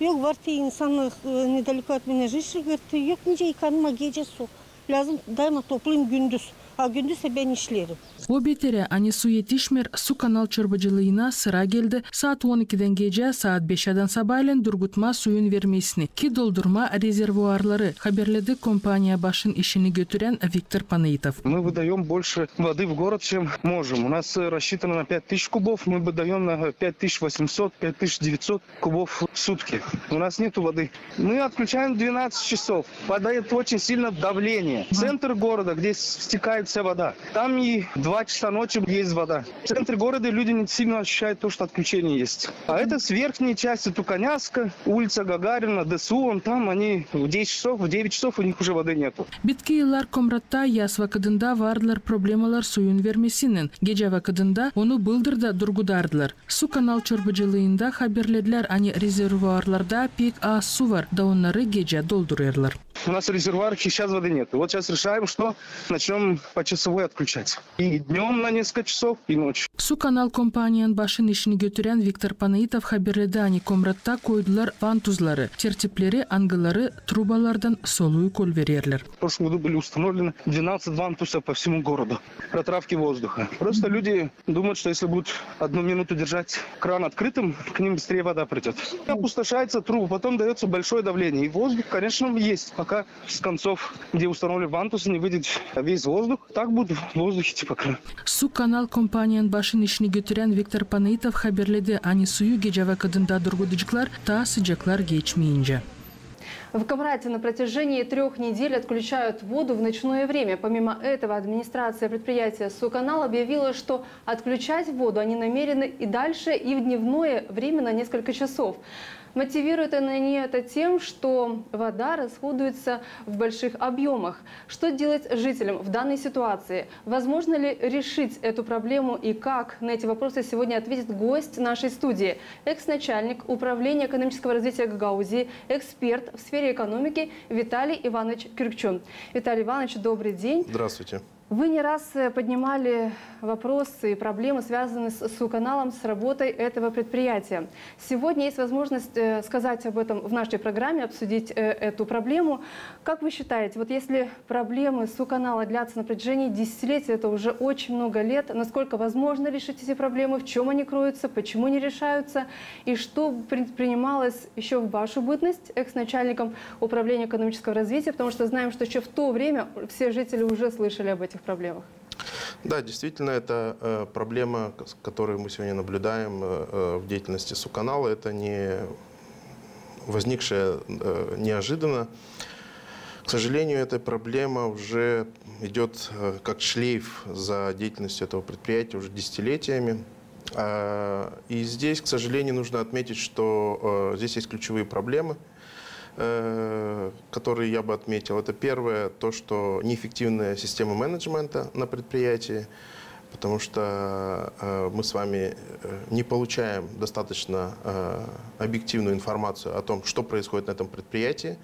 Yok var ki insanlık nedaлеко от меня жизнь, yok nice yıkanma gece su. Lazım daima toplayayım gündüz. Ha gündüzse ben işlerim. O betere hani su yetişmer, su kanal çorbacılığına sıra geldi. Saat 12'den gece saat 5'den sabahleyin durgutma suyun vermesini ki doldurma rezervuarları haberledi kompanya başın işini götüren Виктор Панаитов. Мы выдаем больше воды в город, чем можем. У нас рассчитано на 5000 кубов, мы выдаем на 5800-5900 кубов в сутки. У нас нету воды. Мы отключаем 12 часов. Падает очень сильно давление. Центр города, где стекает вся вода. Там и 2 часа ночи есть вода. В центре города люди не сильно ощущают то, что отключение есть. А это с верхней части Туканяска, улица Гагарина, ДСУ, там они в 10 часов, в 9 часов у них уже воды нету. Bitki yıllar Komrat'ta yaz vakıdında vardılar problemalar suyun vermesinin. Gece vakıdında onu bıldırda durgudardılar. Su kanal çorbacılığında haberlediler hani rezervuarlarda pek az su var da onları gece doldururlar. У нас в резервуарах сейчас воды нет. Вот сейчас решаем, что начнем почасовой отключать. И днем на несколько часов, и ночью. Su kanal kompanyanın başın işini götüren Виктор Панаитов haberledi hani Komrat'ta koydular vantuzları, tertipleri, angıları, trubalardan soluyu kol verirler. В прошлом году были установлены 12 вантусов по всему городу. Протравки воздуха. Просто люди думают, что если будут 1 минуту держать кран открытым, к ним быстрее вода придет. Опустошается труба, потом дается большое давление. И воздух, конечно, есть. Пока с концов, где установили вантусы, не выйдет весь воздух, так будет в воздухе типа кран. Su kanal kompanyanın başın işini götüren Виктор Панаитов haberledi hani suyu gece vakıdında durguducuklar ta sıcaklar geçmeyince. В Комрате на протяжении 3 недель отключают воду в ночное время. Помимо этого, администрация предприятия «Суканал» объявила, что отключать воду они намерены и дальше, и в дневное время на несколько часов. Мотивируют они это тем, что вода расходуется в больших объемах. Что делать жителям в данной ситуации? Возможно ли решить эту проблему и как? На эти вопросы сегодня ответит гость нашей студии. Экс-начальник управления экономического развития Гагаузии, эксперт в сфере экономики Виталий Иванович Кюркчун. Виталий Иванович, добрый день. Здравствуйте. Вы не раз поднимали вопросы и проблемы, связанные с Суканалом, с работой этого предприятия. Сегодня есть возможность сказать об этом в нашей программе, обсудить эту проблему. Как вы считаете, вот если проблемы Суканала длятся на протяжении десятилетий, это уже очень много лет, насколько возможно решить эти проблемы, в чем они кроются, почему не решаются, и что предпринималось еще в вашу бытность экс-начальником управления экономического развития, потому что знаем, что еще в то время все жители уже слышали об этих проблемах. Да, действительно, это проблема, которую мы сегодня наблюдаем в деятельности Суканала. Это не возникшая неожиданно. К сожалению, эта проблема уже идет как шлейф за деятельностью этого предприятия уже десятилетиями. И здесь, к сожалению, нужно отметить, что здесь есть ключевые проблемы, которые я бы отметил. Это первое, то, что неэффективная система менеджмента на предприятии, потому что мы с вами не получаем достаточно объективную информацию о том, что происходит на этом предприятии,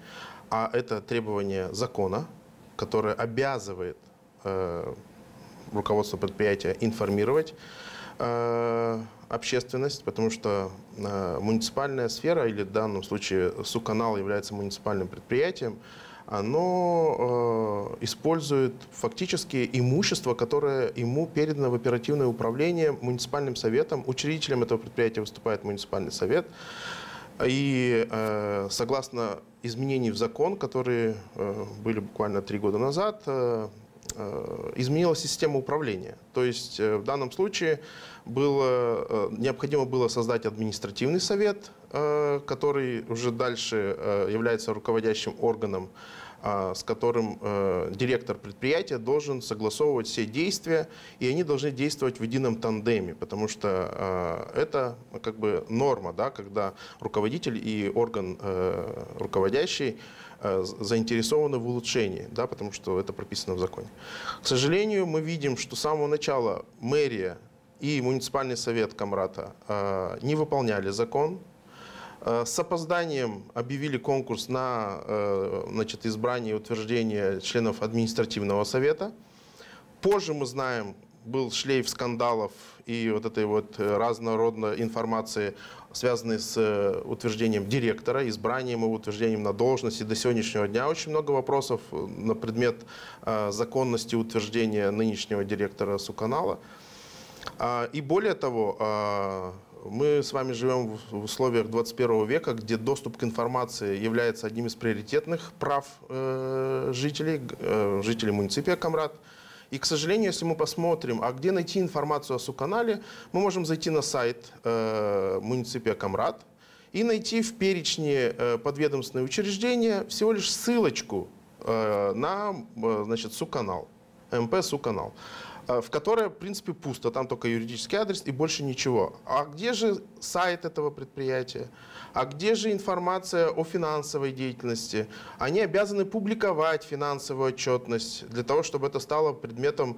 а это требование закона, которое обязывает руководство предприятия информировать общественность, потому что муниципальная сфера, или в данном случае Суканал является муниципальным предприятием, оно использует фактически имущество, которое ему передано в оперативное управление муниципальным советом. Учредителем этого предприятия выступает муниципальный совет. И согласно изменений в закон, которые были буквально 3 года назад, изменилась система управления. То есть в данном случае необходимо было создать административный совет, который уже дальше является руководящим органом, с которым директор предприятия должен согласовывать все действия, и они должны действовать в едином тандеме, потому что это как бы норма, да, когда руководитель и орган руководящий заинтересованы в улучшении, да, потому что это прописано в законе. К сожалению, мы видим, что с самого начала мэрия и муниципальный совет Камрата не выполняли закон. С опозданием объявили конкурс на избрание и утверждение членов административного совета. Позже, мы знаем, был шлейф скандалов и вот этой вот разнородной информации, связанной с утверждением директора, избранием и утверждением на должности. До сегодняшнего дня очень много вопросов на предмет законности утверждения нынешнего директора Суканала. И более того, мы с вами живем в условиях 21 века, где доступ к информации является одним из приоритетных прав жителей муниципия Камрат. И, к сожалению, если мы посмотрим, а где найти информацию о Суканале, мы можем зайти на сайт муниципия Камрат и найти в перечне подведомственные учреждения всего лишь ссылочку на Суканал, МП Суканал, в которой, в принципе, пусто. Там только юридический адрес и больше ничего. А где же сайт этого предприятия? А где же информация о финансовой деятельности? Они обязаны публиковать финансовую отчетность для того, чтобы это стало предметом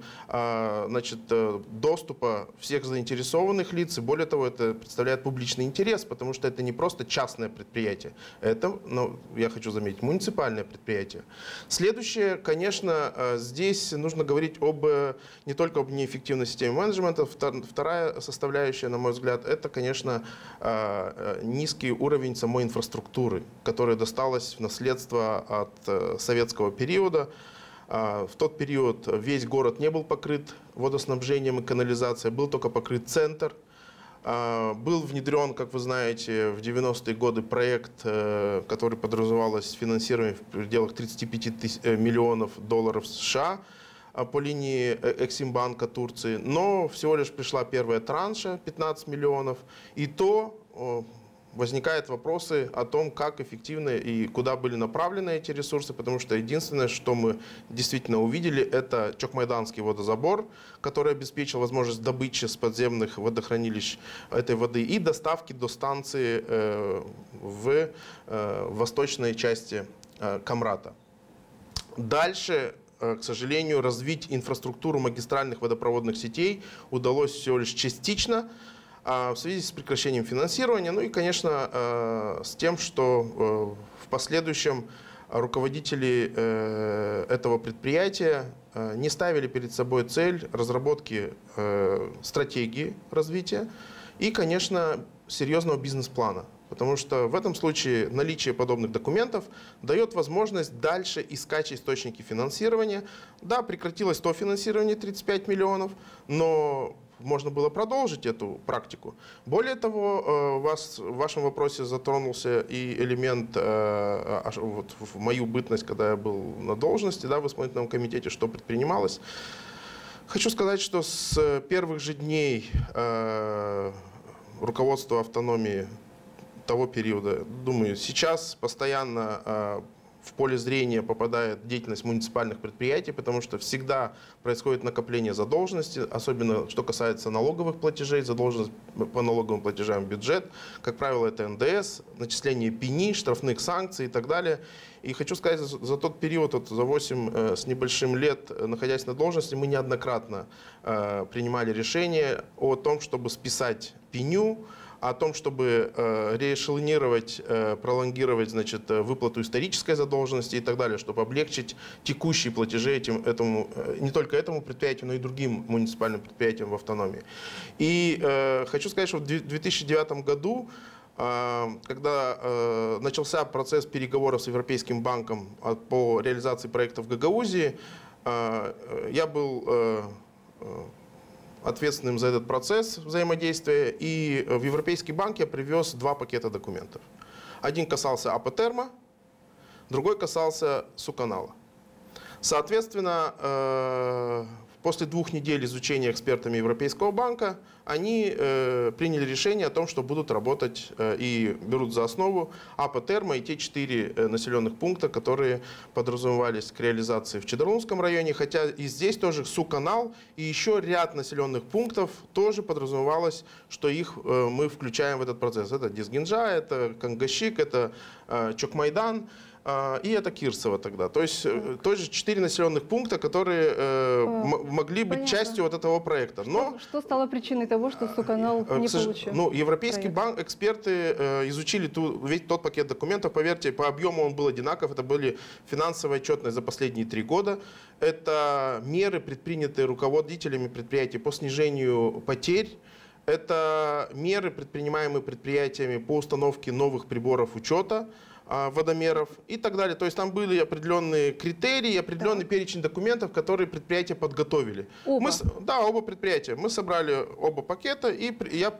доступа всех заинтересованных лиц. И более того, это представляет публичный интерес, потому что это не просто частное предприятие. Это, я хочу заметить, муниципальное предприятие. Следующее, конечно, здесь нужно говорить не только об неэффективной системе менеджмента. Вторая составляющая, на мой взгляд, это, конечно, низкий уровень самой инфраструктуры, которая досталась в наследство от советского периода. В тот период весь город не был покрыт водоснабжением и канализацией, был только покрыт центр. Был внедрен, как вы знаете, в 90-е годы проект, который подразумевалось финансирование в пределах 35 миллионов долларов США по линии Эксимбанка Турции, но всего лишь пришла первая транша, 15 миллионов, и то возникают вопросы о том, как эффективно и куда были направлены эти ресурсы, потому что единственное, что мы действительно увидели, это Чокмайданский водозабор, который обеспечил возможность добычи с подземных водохранилищ этой воды и доставки до станции в восточной части Камрата. Дальше, к сожалению, развить инфраструктуру магистральных водопроводных сетей удалось всего лишь частично в связи с прекращением финансирования, ну и, конечно, с тем, что в последующем руководители этого предприятия не ставили перед собой цель разработки стратегии развития и, конечно, серьезного бизнес-плана. Потому что в этом случае наличие подобных документов дает возможность дальше искать источники финансирования. Да, прекратилось то финансирование 35 миллионов, но можно было продолжить эту практику. Более того, в вашем вопросе затронулся и элемент, вот в мою бытность, когда я был на должности, да, в исполнительном комитете, что предпринималось. Хочу сказать, что с первых же дней руководство автономии того периода, думаю, сейчас постоянно в поле зрения попадает деятельность муниципальных предприятий, потому что всегда происходит накопление задолженности, особенно что касается налоговых платежей, задолженность по налоговым платежам в бюджет. Как правило, это НДС, начисление пени, штрафных санкций и так далее. И хочу сказать, за тот период, вот, за 8 с небольшим лет, находясь на должности, мы неоднократно принимали решение о том, чтобы списать пеню, о том, чтобы реэшелонировать, пролонгировать, значит, выплату исторической задолженности и так далее, чтобы облегчить текущие платежи не только этому предприятию, но и другим муниципальным предприятиям в автономии. И хочу сказать, что в 2009 году когда начался процесс переговоров с Европейским банком по реализации проектов Гагаузии, я был ответственным за этот процесс взаимодействия, и в Европейский банк я привез 2 пакета документов. Один касался АП-термо, другой касался Суканала. Соответственно, после 2 недель изучения экспертами Европейского банка они приняли решение о том, что будут работать и берут за основу АП-термо и те 4 населенных пункта, которые подразумевались к реализации в Чедерлунском районе, хотя и здесь тоже Суканал и еще ряд населенных пунктов тоже подразумевалось, что их мы включаем в этот процесс. Это Дизгинджа, это Кангашик, это Чокмайдан. И это Кирсово тогда. То есть тоже 4 населенных пункта, которые могли быть частью вот этого проекта. Но что стало причиной того, что Суканал не получил? Ну, Европейский банк, эксперты изучили весь тот пакет документов. Поверьте, по объему он был одинаков. Это были финансовая отчетность за последние 3 года. Это меры, предпринятые руководителями предприятий по снижению потерь. Это меры, предпринимаемые предприятиями по установке новых приборов учета водомеров и так далее. То есть там были определенные критерии, определенный перечень документов, которые предприятия подготовили. Оба предприятия. Мы собрали оба пакета, и я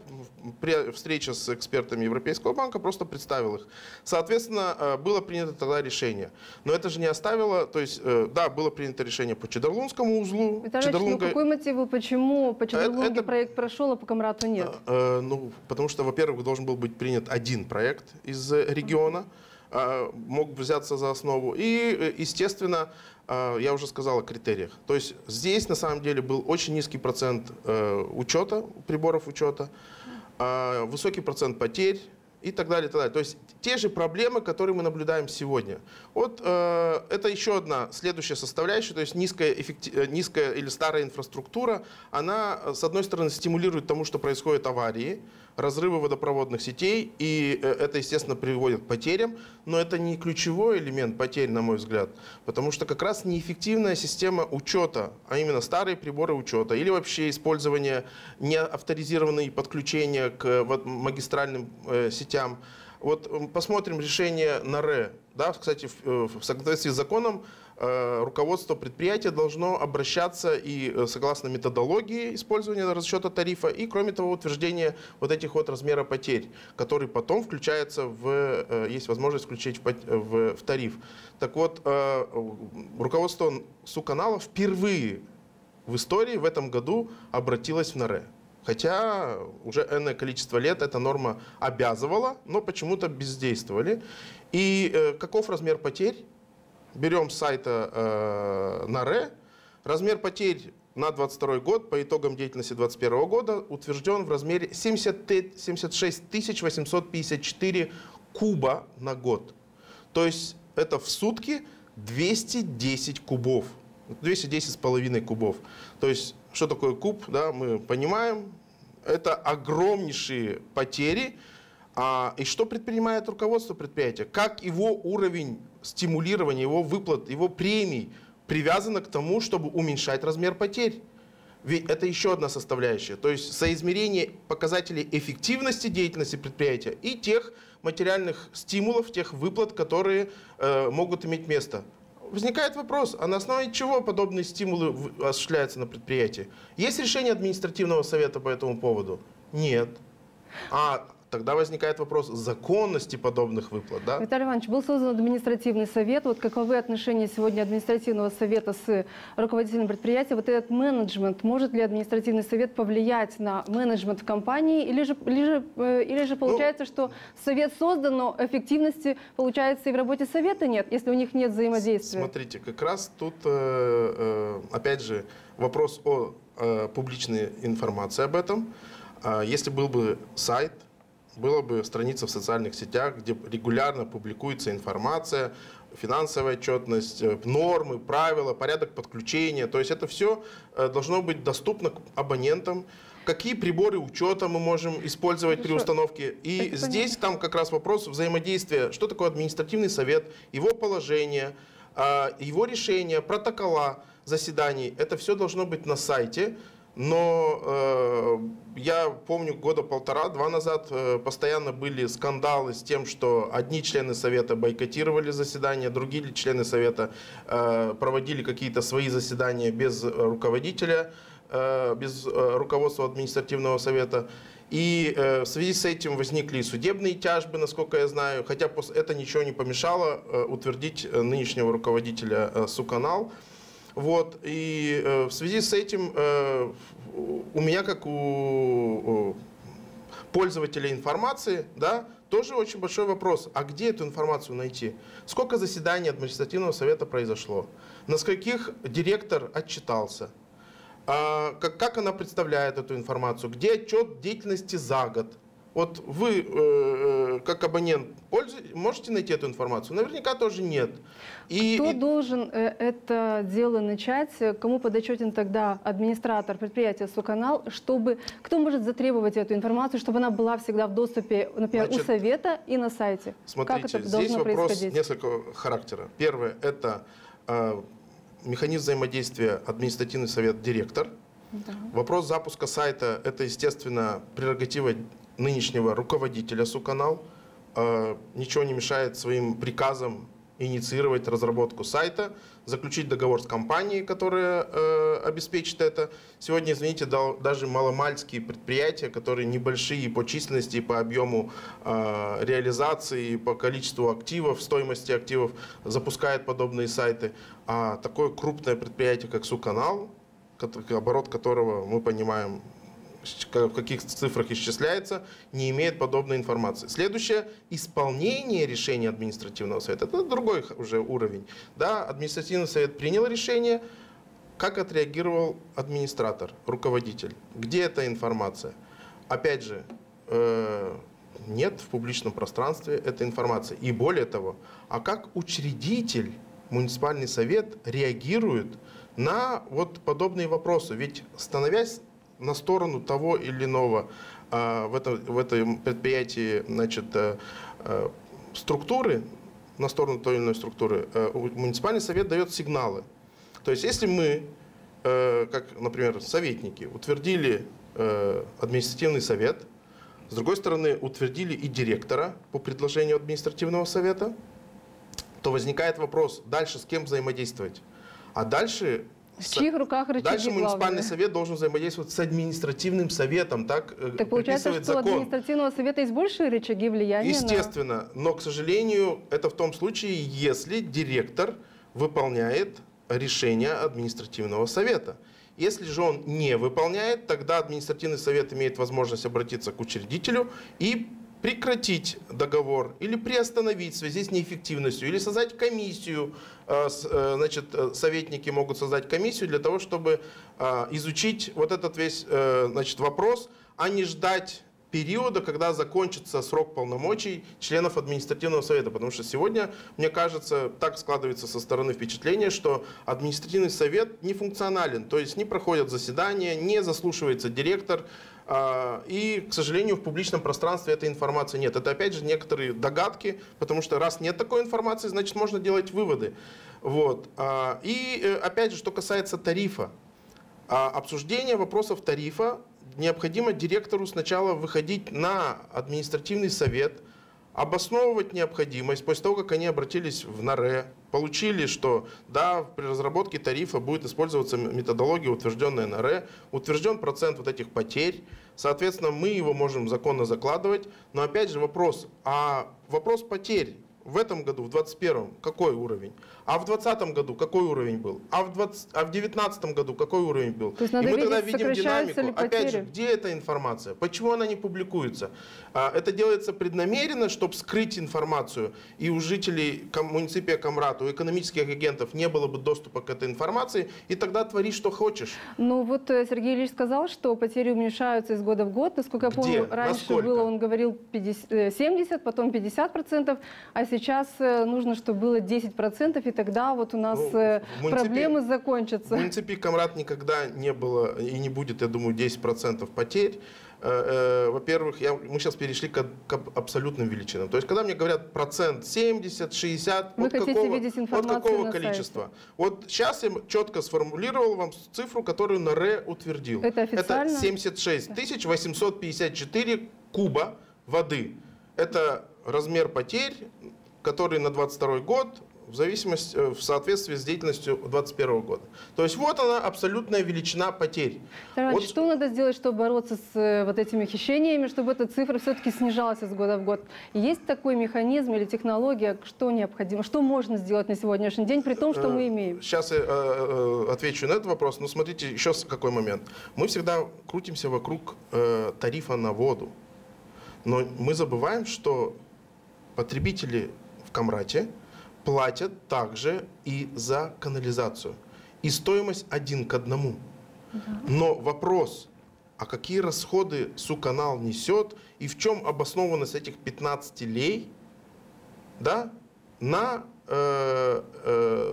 при встрече с экспертами Европейского банка просто представил их. Соответственно, было принято тогда решение. Но это же не оставило, то есть, да, было принято решение по Чедерлунскому узлу. Ну какой мотив, почему по Чедерлунге проект прошел, а по Камрату нет? Ну, потому что, во-первых, должен был быть принят один проект из региона, мог взяться за основу. И, естественно, я уже сказал о критериях. То есть здесь на самом деле был очень низкий процент учета, приборов учета, высокий процент потерь и так далее, и так далее. То есть те же проблемы, которые мы наблюдаем сегодня. Вот это еще одна следующая составляющая, то есть низкая или старая инфраструктура, она, с одной стороны, стимулирует тому, что происходят аварии, разрывы водопроводных сетей, и это, естественно, приводит к потерям, но это не ключевой элемент потерь, на мой взгляд, потому что как раз неэффективная система учета, а именно старые приборы учета или вообще использование неавторизированные подключения к магистральным сетям. Вот посмотрим решение НАРЭ. Да, кстати, в соответствии с законом руководство предприятия должно обращаться и согласно методологии использования расчета тарифа, и кроме того утверждения вот этих вот размера потерь, который потом включается есть возможность включить в тариф. Так вот, руководство Суканала впервые в истории в этом году обратилось в НАРЭ. Хотя уже энное количество лет эта норма обязывала, но почему-то бездействовали. И каков размер потерь? Берем с сайта НАРЭ. Размер потерь на 2022 год по итогам деятельности 2021 года утвержден в размере 76 854 куба на год. То есть это в сутки 210 кубов. 210,5 кубов. То есть, что такое куб, да, мы понимаем. Это огромнейшие потери. И что предпринимает руководство предприятия? Как его уровень стимулирования, его выплат, его премий привязано к тому, чтобы уменьшать размер потерь? Ведь это еще одна составляющая. То есть соизмерение показателей эффективности деятельности предприятия и тех материальных стимулов, тех выплат, которые могут иметь место. Возникает вопрос, а на основе чего подобные стимулы осуществляются на предприятии? Есть решение административного совета по этому поводу? Нет. Тогда возникает вопрос законности подобных выплат. Да? Виталий Иванович, был создан административный совет. Вот каковы отношения сегодня административного совета с руководителем предприятия? Вот этот менеджмент, может ли административный совет повлиять на менеджмент в компании? Или же получается, что совет создан, но эффективности, получается, и в работе совета нет, если у них нет взаимодействия? Смотрите, как раз тут, опять же, вопрос о публичной информации об этом. Если был бы сайт, была бы страница в социальных сетях, где регулярно публикуется информация, финансовая отчетность, нормы, правила, порядок подключения. То есть это все должно быть доступно к абонентам. Какие приборы учета мы можем использовать при установке. И здесь там как раз вопрос взаимодействия. Что такое административный совет, его положение, его решения, протокола заседаний. Это все должно быть на сайте. Но я помню, года полтора-два назад постоянно были скандалы с тем, что одни члены Совета бойкотировали заседания, другие члены Совета проводили какие-то свои заседания без руководителя, без руководства административного совета. И в связи с этим возникли и судебные тяжбы, насколько я знаю, хотя это ничего не помешало утвердить нынешнего руководителя Суканал. Вот. И в связи с этим у меня, как у пользователя информации, да, тоже очень большой вопрос, а где эту информацию найти? Сколько заседаний административного совета произошло? На скольких директор отчитался? Как она представляет эту информацию? Где отчет деятельности за год? Вот вы, как абонент, можете найти эту информацию? Наверняка тоже нет. Кто должен это дело начать? Кому подотчетен тогда администратор предприятия Суканал? Кто может затребовать эту информацию, чтобы она была всегда в доступе, например, у Совета и на сайте? Смотрите, как это здесь должно вопрос происходить? несколько характера. Первое – это механизм взаимодействия административный совет-директор. Да. Вопрос запуска сайта – это, естественно, прерогатива нынешнего руководителя Суканал. Ничего не мешает своим приказам инициировать разработку сайта, заключить договор с компанией, которая обеспечит это. Сегодня, извините, даже маломальские предприятия, которые небольшие по численности, по объему реализации, по количеству активов, стоимости активов, запускают подобные сайты. А такое крупное предприятие, как Суканал, оборот которого мы понимаем, в каких цифрах исчисляется, не имеет подобной информации. Следующее – исполнение решения административного совета. Это другой уже уровень. Да, административный совет принял решение, как отреагировал администратор, руководитель. Где эта информация? Опять же, нет в публичном пространстве этой информации. И более того, а как учредитель, муниципальный совет реагирует на вот подобные вопросы? Ведь, становясь на сторону того или иного в этом предприятии, значит, структуры, на сторону той или иной структуры, муниципальный совет дает сигналы. То есть если мы, как, например, советники, утвердили административный совет, с другой стороны, утвердили и директора по предложению административного совета, то возникает вопрос, дальше с кем взаимодействовать? А дальше... В чьих руках рычаги Дальше муниципальный главные? совет должен взаимодействовать с административным советом. Так получается, что закон. У административного совета есть большие рычаги влияния? Естественно. Но, к сожалению, это в том случае, если директор выполняет решение административного совета. Если же он не выполняет, тогда административный совет имеет возможность обратиться к учредителю и прекратить договор или приостановить в связи с неэффективностью, или создать комиссию. Значит, советники могут создать комиссию для того, чтобы изучить вот этот весь, значит, вопрос, а не ждать периода, когда закончится срок полномочий членов административного совета. Потому что сегодня, мне кажется, так складывается со стороны впечатление, что административный совет не функционален, то есть не проходят заседания, не заслушивается директор, и, к сожалению, в публичном пространстве этой информации нет. Это, опять же, некоторые догадки, потому что раз нет такой информации, значит, можно делать выводы. Вот. И, опять же, что касается тарифа. Обсуждение вопросов тарифа необходимо директору сначала выходить на административный совет, обосновывать необходимость. После того, как они обратились в НАРЭ, получили, что да, при разработке тарифа будет использоваться методология, утвержденная НАРЭ, утвержден процент вот этих потерь, соответственно, мы его можем законно закладывать. Но опять же вопрос, вопрос потерь в этом году, в 2021, какой уровень? А в 2020 году какой уровень был? А в 2019 году какой уровень был? То есть надо и мы тогда видеть, видим динамику. Опять же, потери? где эта информация? Почему она не публикуется? Это делается преднамеренно, чтобы скрыть информацию, и у жителей муниципия Камрат, у экономических агентов не было бы доступа к этой информации, и тогда твори, что хочешь. Ну вот Сергей Ильич сказал, что потери уменьшаются из года в год. Насколько я помню, раньше было, он говорил 70, потом 50%, а сейчас сейчас нужно, чтобы было 10%, и тогда вот у нас проблемы закончатся. В муниципе Камрат никогда не было и не будет, я думаю, 10% потерь. Во-первых, мы сейчас перешли к абсолютным величинам. То есть, когда мне говорят процент 70, 60, от какого количества? Вот сейчас я четко сформулировал вам цифру, которую НАРЭ утвердил. Это официально? Это 76 854 куба воды. Это размер потерь, который на 2022 год в соответствии с деятельностью 2021 года. То есть вот она абсолютная величина потерь. Вот что надо сделать, чтобы бороться с вот этими хищениями, чтобы эта цифра все-таки снижалась из года в год? Есть такой механизм или технология, что необходимо, что можно сделать на сегодняшний день, при том, что мы имеем? Сейчас я отвечу на этот вопрос. Но смотрите, еще какой момент. Мы всегда крутимся вокруг тарифа на воду. Но мы забываем, что потребители в Камрате платят также и за канализацию. И стоимость 1 к 1. Да. Но вопрос, а какие расходы Суканал несет и в чем обоснованность этих 15 лей, да, на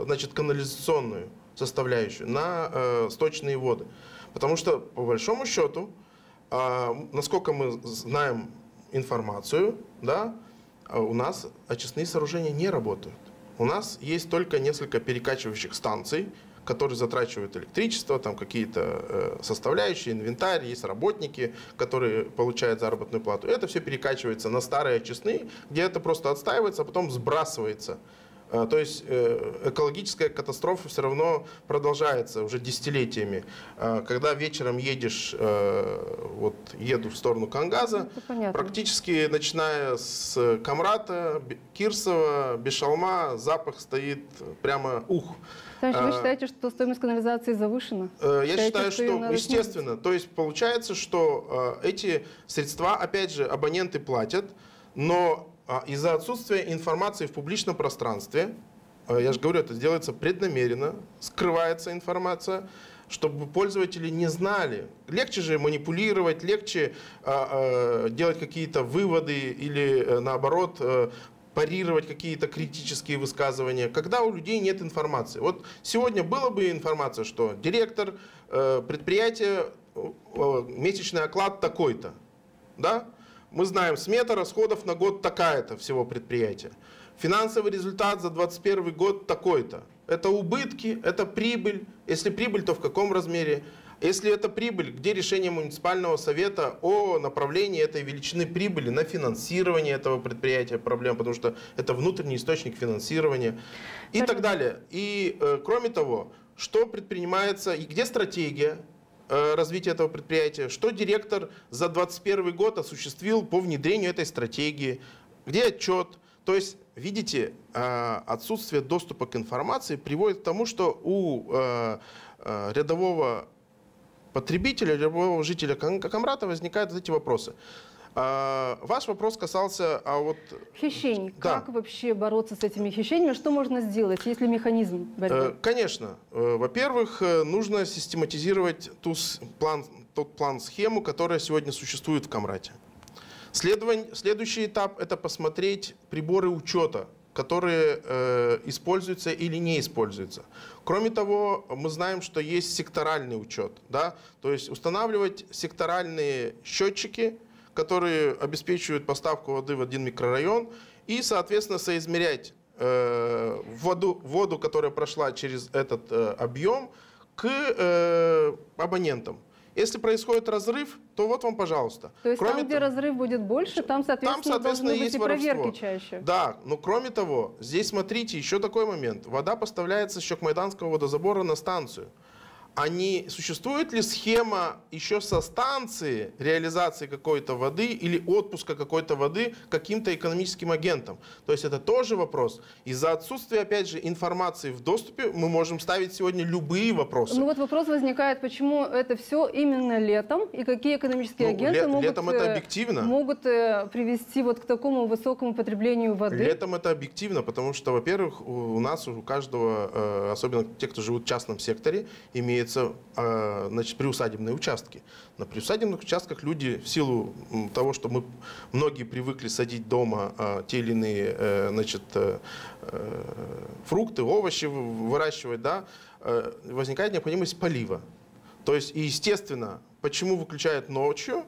значит, канализационную составляющую, на сточные воды. Потому что, по большому счету, насколько мы знаем информацию, да, у нас очистные сооружения не работают. У нас есть только несколько перекачивающих станций, которые затрачивают электричество, там какие-то составляющие, инвентарь, есть работники, которые получают заработную плату. Это все перекачивается на старые очистные, где это просто отстаивается, а потом сбрасывается. То есть экологическая катастрофа все равно продолжается уже десятилетиями. Когда вечером едешь, вот еду в сторону Кангаза, практически начиная с Камрата, Кирсова, Бешалма, запах стоит прямо ух. Значит, вы считаете, что стоимость канализации завышена? Я считаю, что естественно. То есть получается, что эти средства, опять же, абоненты платят, но из-за отсутствия информации в публичном пространстве, я же говорю, это делается преднамеренно, скрывается информация, чтобы пользователи не знали. Легче же манипулировать, легче делать какие-то выводы или наоборот парировать какие-то критические высказывания, когда у людей нет информации. Вот сегодня была бы информация, что директор предприятия, месячный оклад такой-то, да? Мы знаем, смета расходов на год такая-то всего предприятия. Финансовый результат за 2021 год такой-то. Это убытки, это прибыль. Если прибыль, то в каком размере? Если это прибыль, где решение муниципального совета о направлении этой величины прибыли на финансирование этого предприятия, проблем, потому что это внутренний источник финансирования и так далее. И кроме того, что предпринимается и где стратегия развития этого предприятия, что директор за 2021 год осуществил по внедрению этой стратегии, где отчет. То есть, видите, отсутствие доступа к информации приводит к тому, что у рядового потребителя, рядового жителя Камрата возникают эти вопросы. Ваш вопрос касался хищений. Да. Как вообще бороться с этими хищениями? Что можно сделать? Есть ли механизм борьбы? Конечно. Во-первых, нужно систематизировать тот план-схему, которая сегодня существует в Камрате. Следующий этап – это посмотреть приборы учета, которые используются или не используются. Кроме того, мы знаем, что есть секторальный учет. Да? То есть устанавливать секторальные счетчики, которые обеспечивают поставку воды в один микрорайон, и, соответственно, соизмерять воду, которая прошла через этот объем, к абонентам. Если происходит разрыв, то вот вам, пожалуйста. То есть там, где разрыв будет больше, там, соответственно должны быть и проверки чаще. Да, но кроме того, здесь смотрите, еще такой момент. Вода поставляется с Чокмайданского водозабора на станцию. Существует ли схема еще со станции реализации какой-то воды или отпуска какой-то воды каким-то экономическим агентом? То есть это тоже вопрос. Из-за отсутствия, опять же, информации в доступе мы можем ставить сегодня любые вопросы. Ну вот вопрос возникает, почему это все именно летом и какие экономические агенты могут привести вот к такому высокому потреблению воды? Летом это объективно, потому что, во-первых, у нас, у каждого, особенно те, кто живут в частном секторе, имеет имеются приусадебные участки. На приусадебных участках люди в силу того, что многие привыкли садить дома те или иные фрукты, овощи выращивать, да, возникает необходимость полива. То есть, естественно, почему выключают ночью?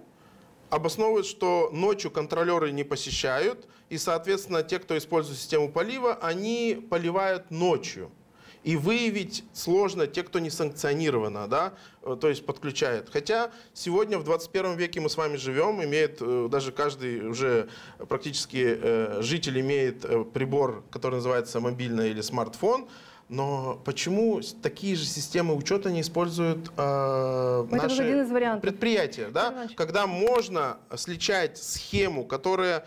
Обосновывают, что ночью контролеры не посещают, и, соответственно, те, кто использует систему полива, они поливают ночью. И выявить сложно те, кто не санкционировано, да, то есть подключает. Хотя сегодня в 21 веке мы с вами живем, даже каждый уже практически житель имеет прибор, который называется мобильный или смартфон. Но почему такие же системы учета не используют наши предприятия? Да? Когда можно сличать схему, которая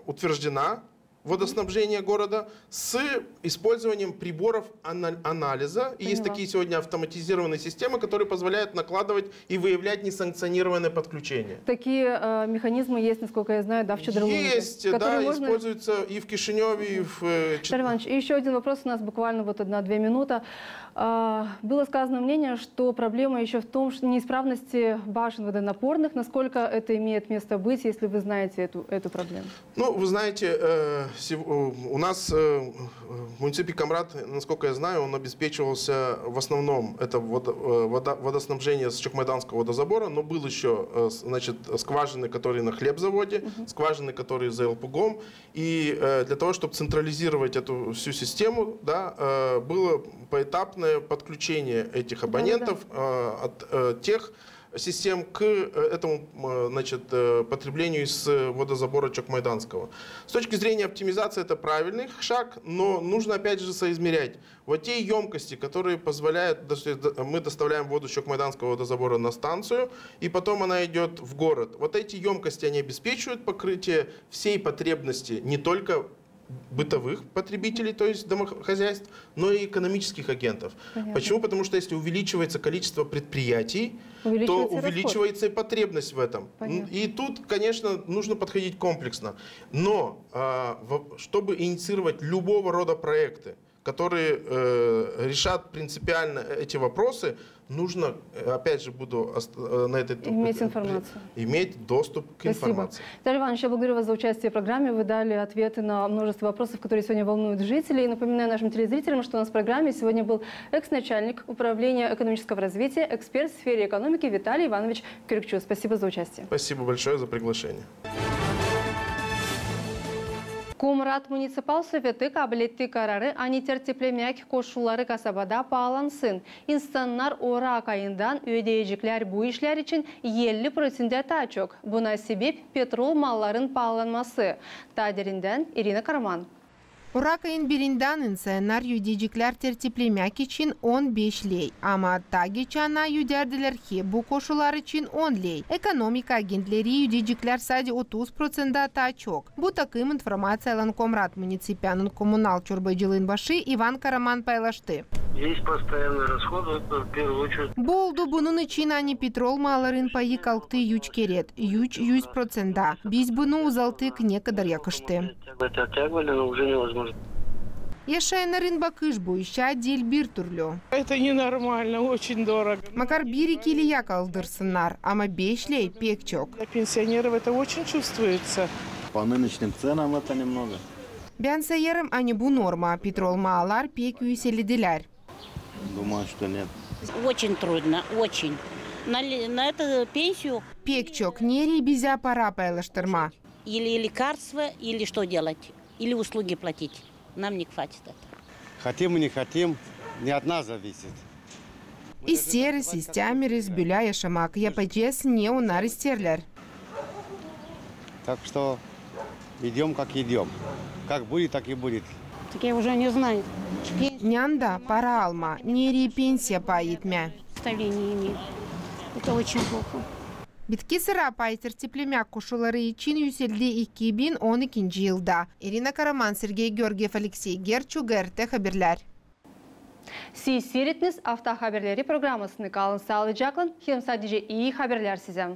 утверждена, водоснабжения города, с использованием приборов анализа. И есть такие сегодня автоматизированные системы, которые позволяют накладывать и выявлять несанкционированное подключение. Такие механизмы есть, насколько я знаю, да, в Чедрлуге. Есть, да, используются и в Кишиневе, и в... Виталий Иванович, и еще один вопрос у нас буквально вот 1-2 минуты. Было сказано мнение, что проблема еще в том, что неисправности башен водонапорных. Насколько это имеет место быть, если вы знаете эту проблему? Ну, вы знаете, у нас в муниципе Камрад, насколько я знаю, он обеспечивался в основном, это водоснабжение с Чокмайданского водозабора, но был еще, значит, скважины, которые на хлебзаводе, скважины, которые за ЛПГом. И для того, чтобы централизировать эту всю систему, да, было поэтапное подключение этих абонентов от тех систем к этому, значит, потреблению из водозабора Чокмайданского. С точки зрения оптимизации это правильный шаг, но нужно опять же соизмерять. Вот те емкости, которые позволяют, мы доставляем воду с Чокмайданского водозабора на станцию, и потом она идет в город. Вот эти емкости, они обеспечивают покрытие всей потребности не только бытовых потребителей, то есть домохозяйств, но и экономических агентов. Понятно. Почему? Потому что если увеличивается количество предприятий, то увеличивается и потребность в этом. Понятно. И тут, конечно, нужно подходить комплексно. Но чтобы инициировать любого рода проекты, которые решат принципиально эти вопросы, нужно, опять же, иметь информацию. Иметь доступ к информации. Виталий Иванович, я благодарю вас за участие в программе. Вы дали ответы на множество вопросов, которые сегодня волнуют жителей. И напоминаю нашим телезрителям, что у нас в программе сегодня был экс-начальник управления экономического развития, эксперт в сфере экономики Виталий Иванович Кюркчу. Спасибо за участие. Спасибо большое за приглашение. Комрат муниципал советы кабилетті карары ани тертеплемек кошулары касабада паалансын. Инстаннар орак айындан өйдейжіклер bu işler için 50% тачок. Бuna себеп петрол малларын пааланмасы. Тадеринден Ирина Караман. Орак айын бериндан инсаннар юдейжіклер тертеплемек için 15 лей. Ama тагичана юдерділер bu koşullar için 10 лей. Экономика агентleri юдейжіклер сади 30% тачок. Bu takım информациялан Комрат муниципианын коммунал чорбайжылын башы Иван Караман пайлашты. Есть постоянные расходы, в первую очередь. Болду bunun için ani petrol маларын пайы калкты юч керет. Юч 100%. Biz bunu uzaltık ne kadar yakıştı. Оттягивали, но уже невозможно. Яшайнарын бакыш буйша дель бир түрлü. Это ненормально, очень дорого. Макар бир икили як алдырсынар, ama 5 лей пек çok. Для пенсионеров это очень чувствуется. По нынешним ценам это немного. Ben sayarım ani bu norma, petrol mağalar pek yükselidiler. Думаю, что нет. Очень трудно, очень. На эту пенсию... Pek çok neri bize para paylaştırma. Или лекарства, или что делать? Или услуги платить. Нам не хватит этого. Хотим и не хотим, не от нас зависит. İsteriz, istemiriz, büla yaşamak. Yapacağız ne onlar isterler. Так что идем, как идем. Как будет, так и будет. Так я уже не знаю. Nyanda para alma, neri pensiya pay etme. Представления имею. Это очень плохо. Bitki sıra pay tertiplemek koşulları için yükseldi 2012 yılda. Irina Karaman, Sergey Georgiev, Alexey Gerchuger, haberler. Siz seyrettiniz Hafta Haberleri programmasını kalın sağlıcakla. Hem sadece iyi haberler size.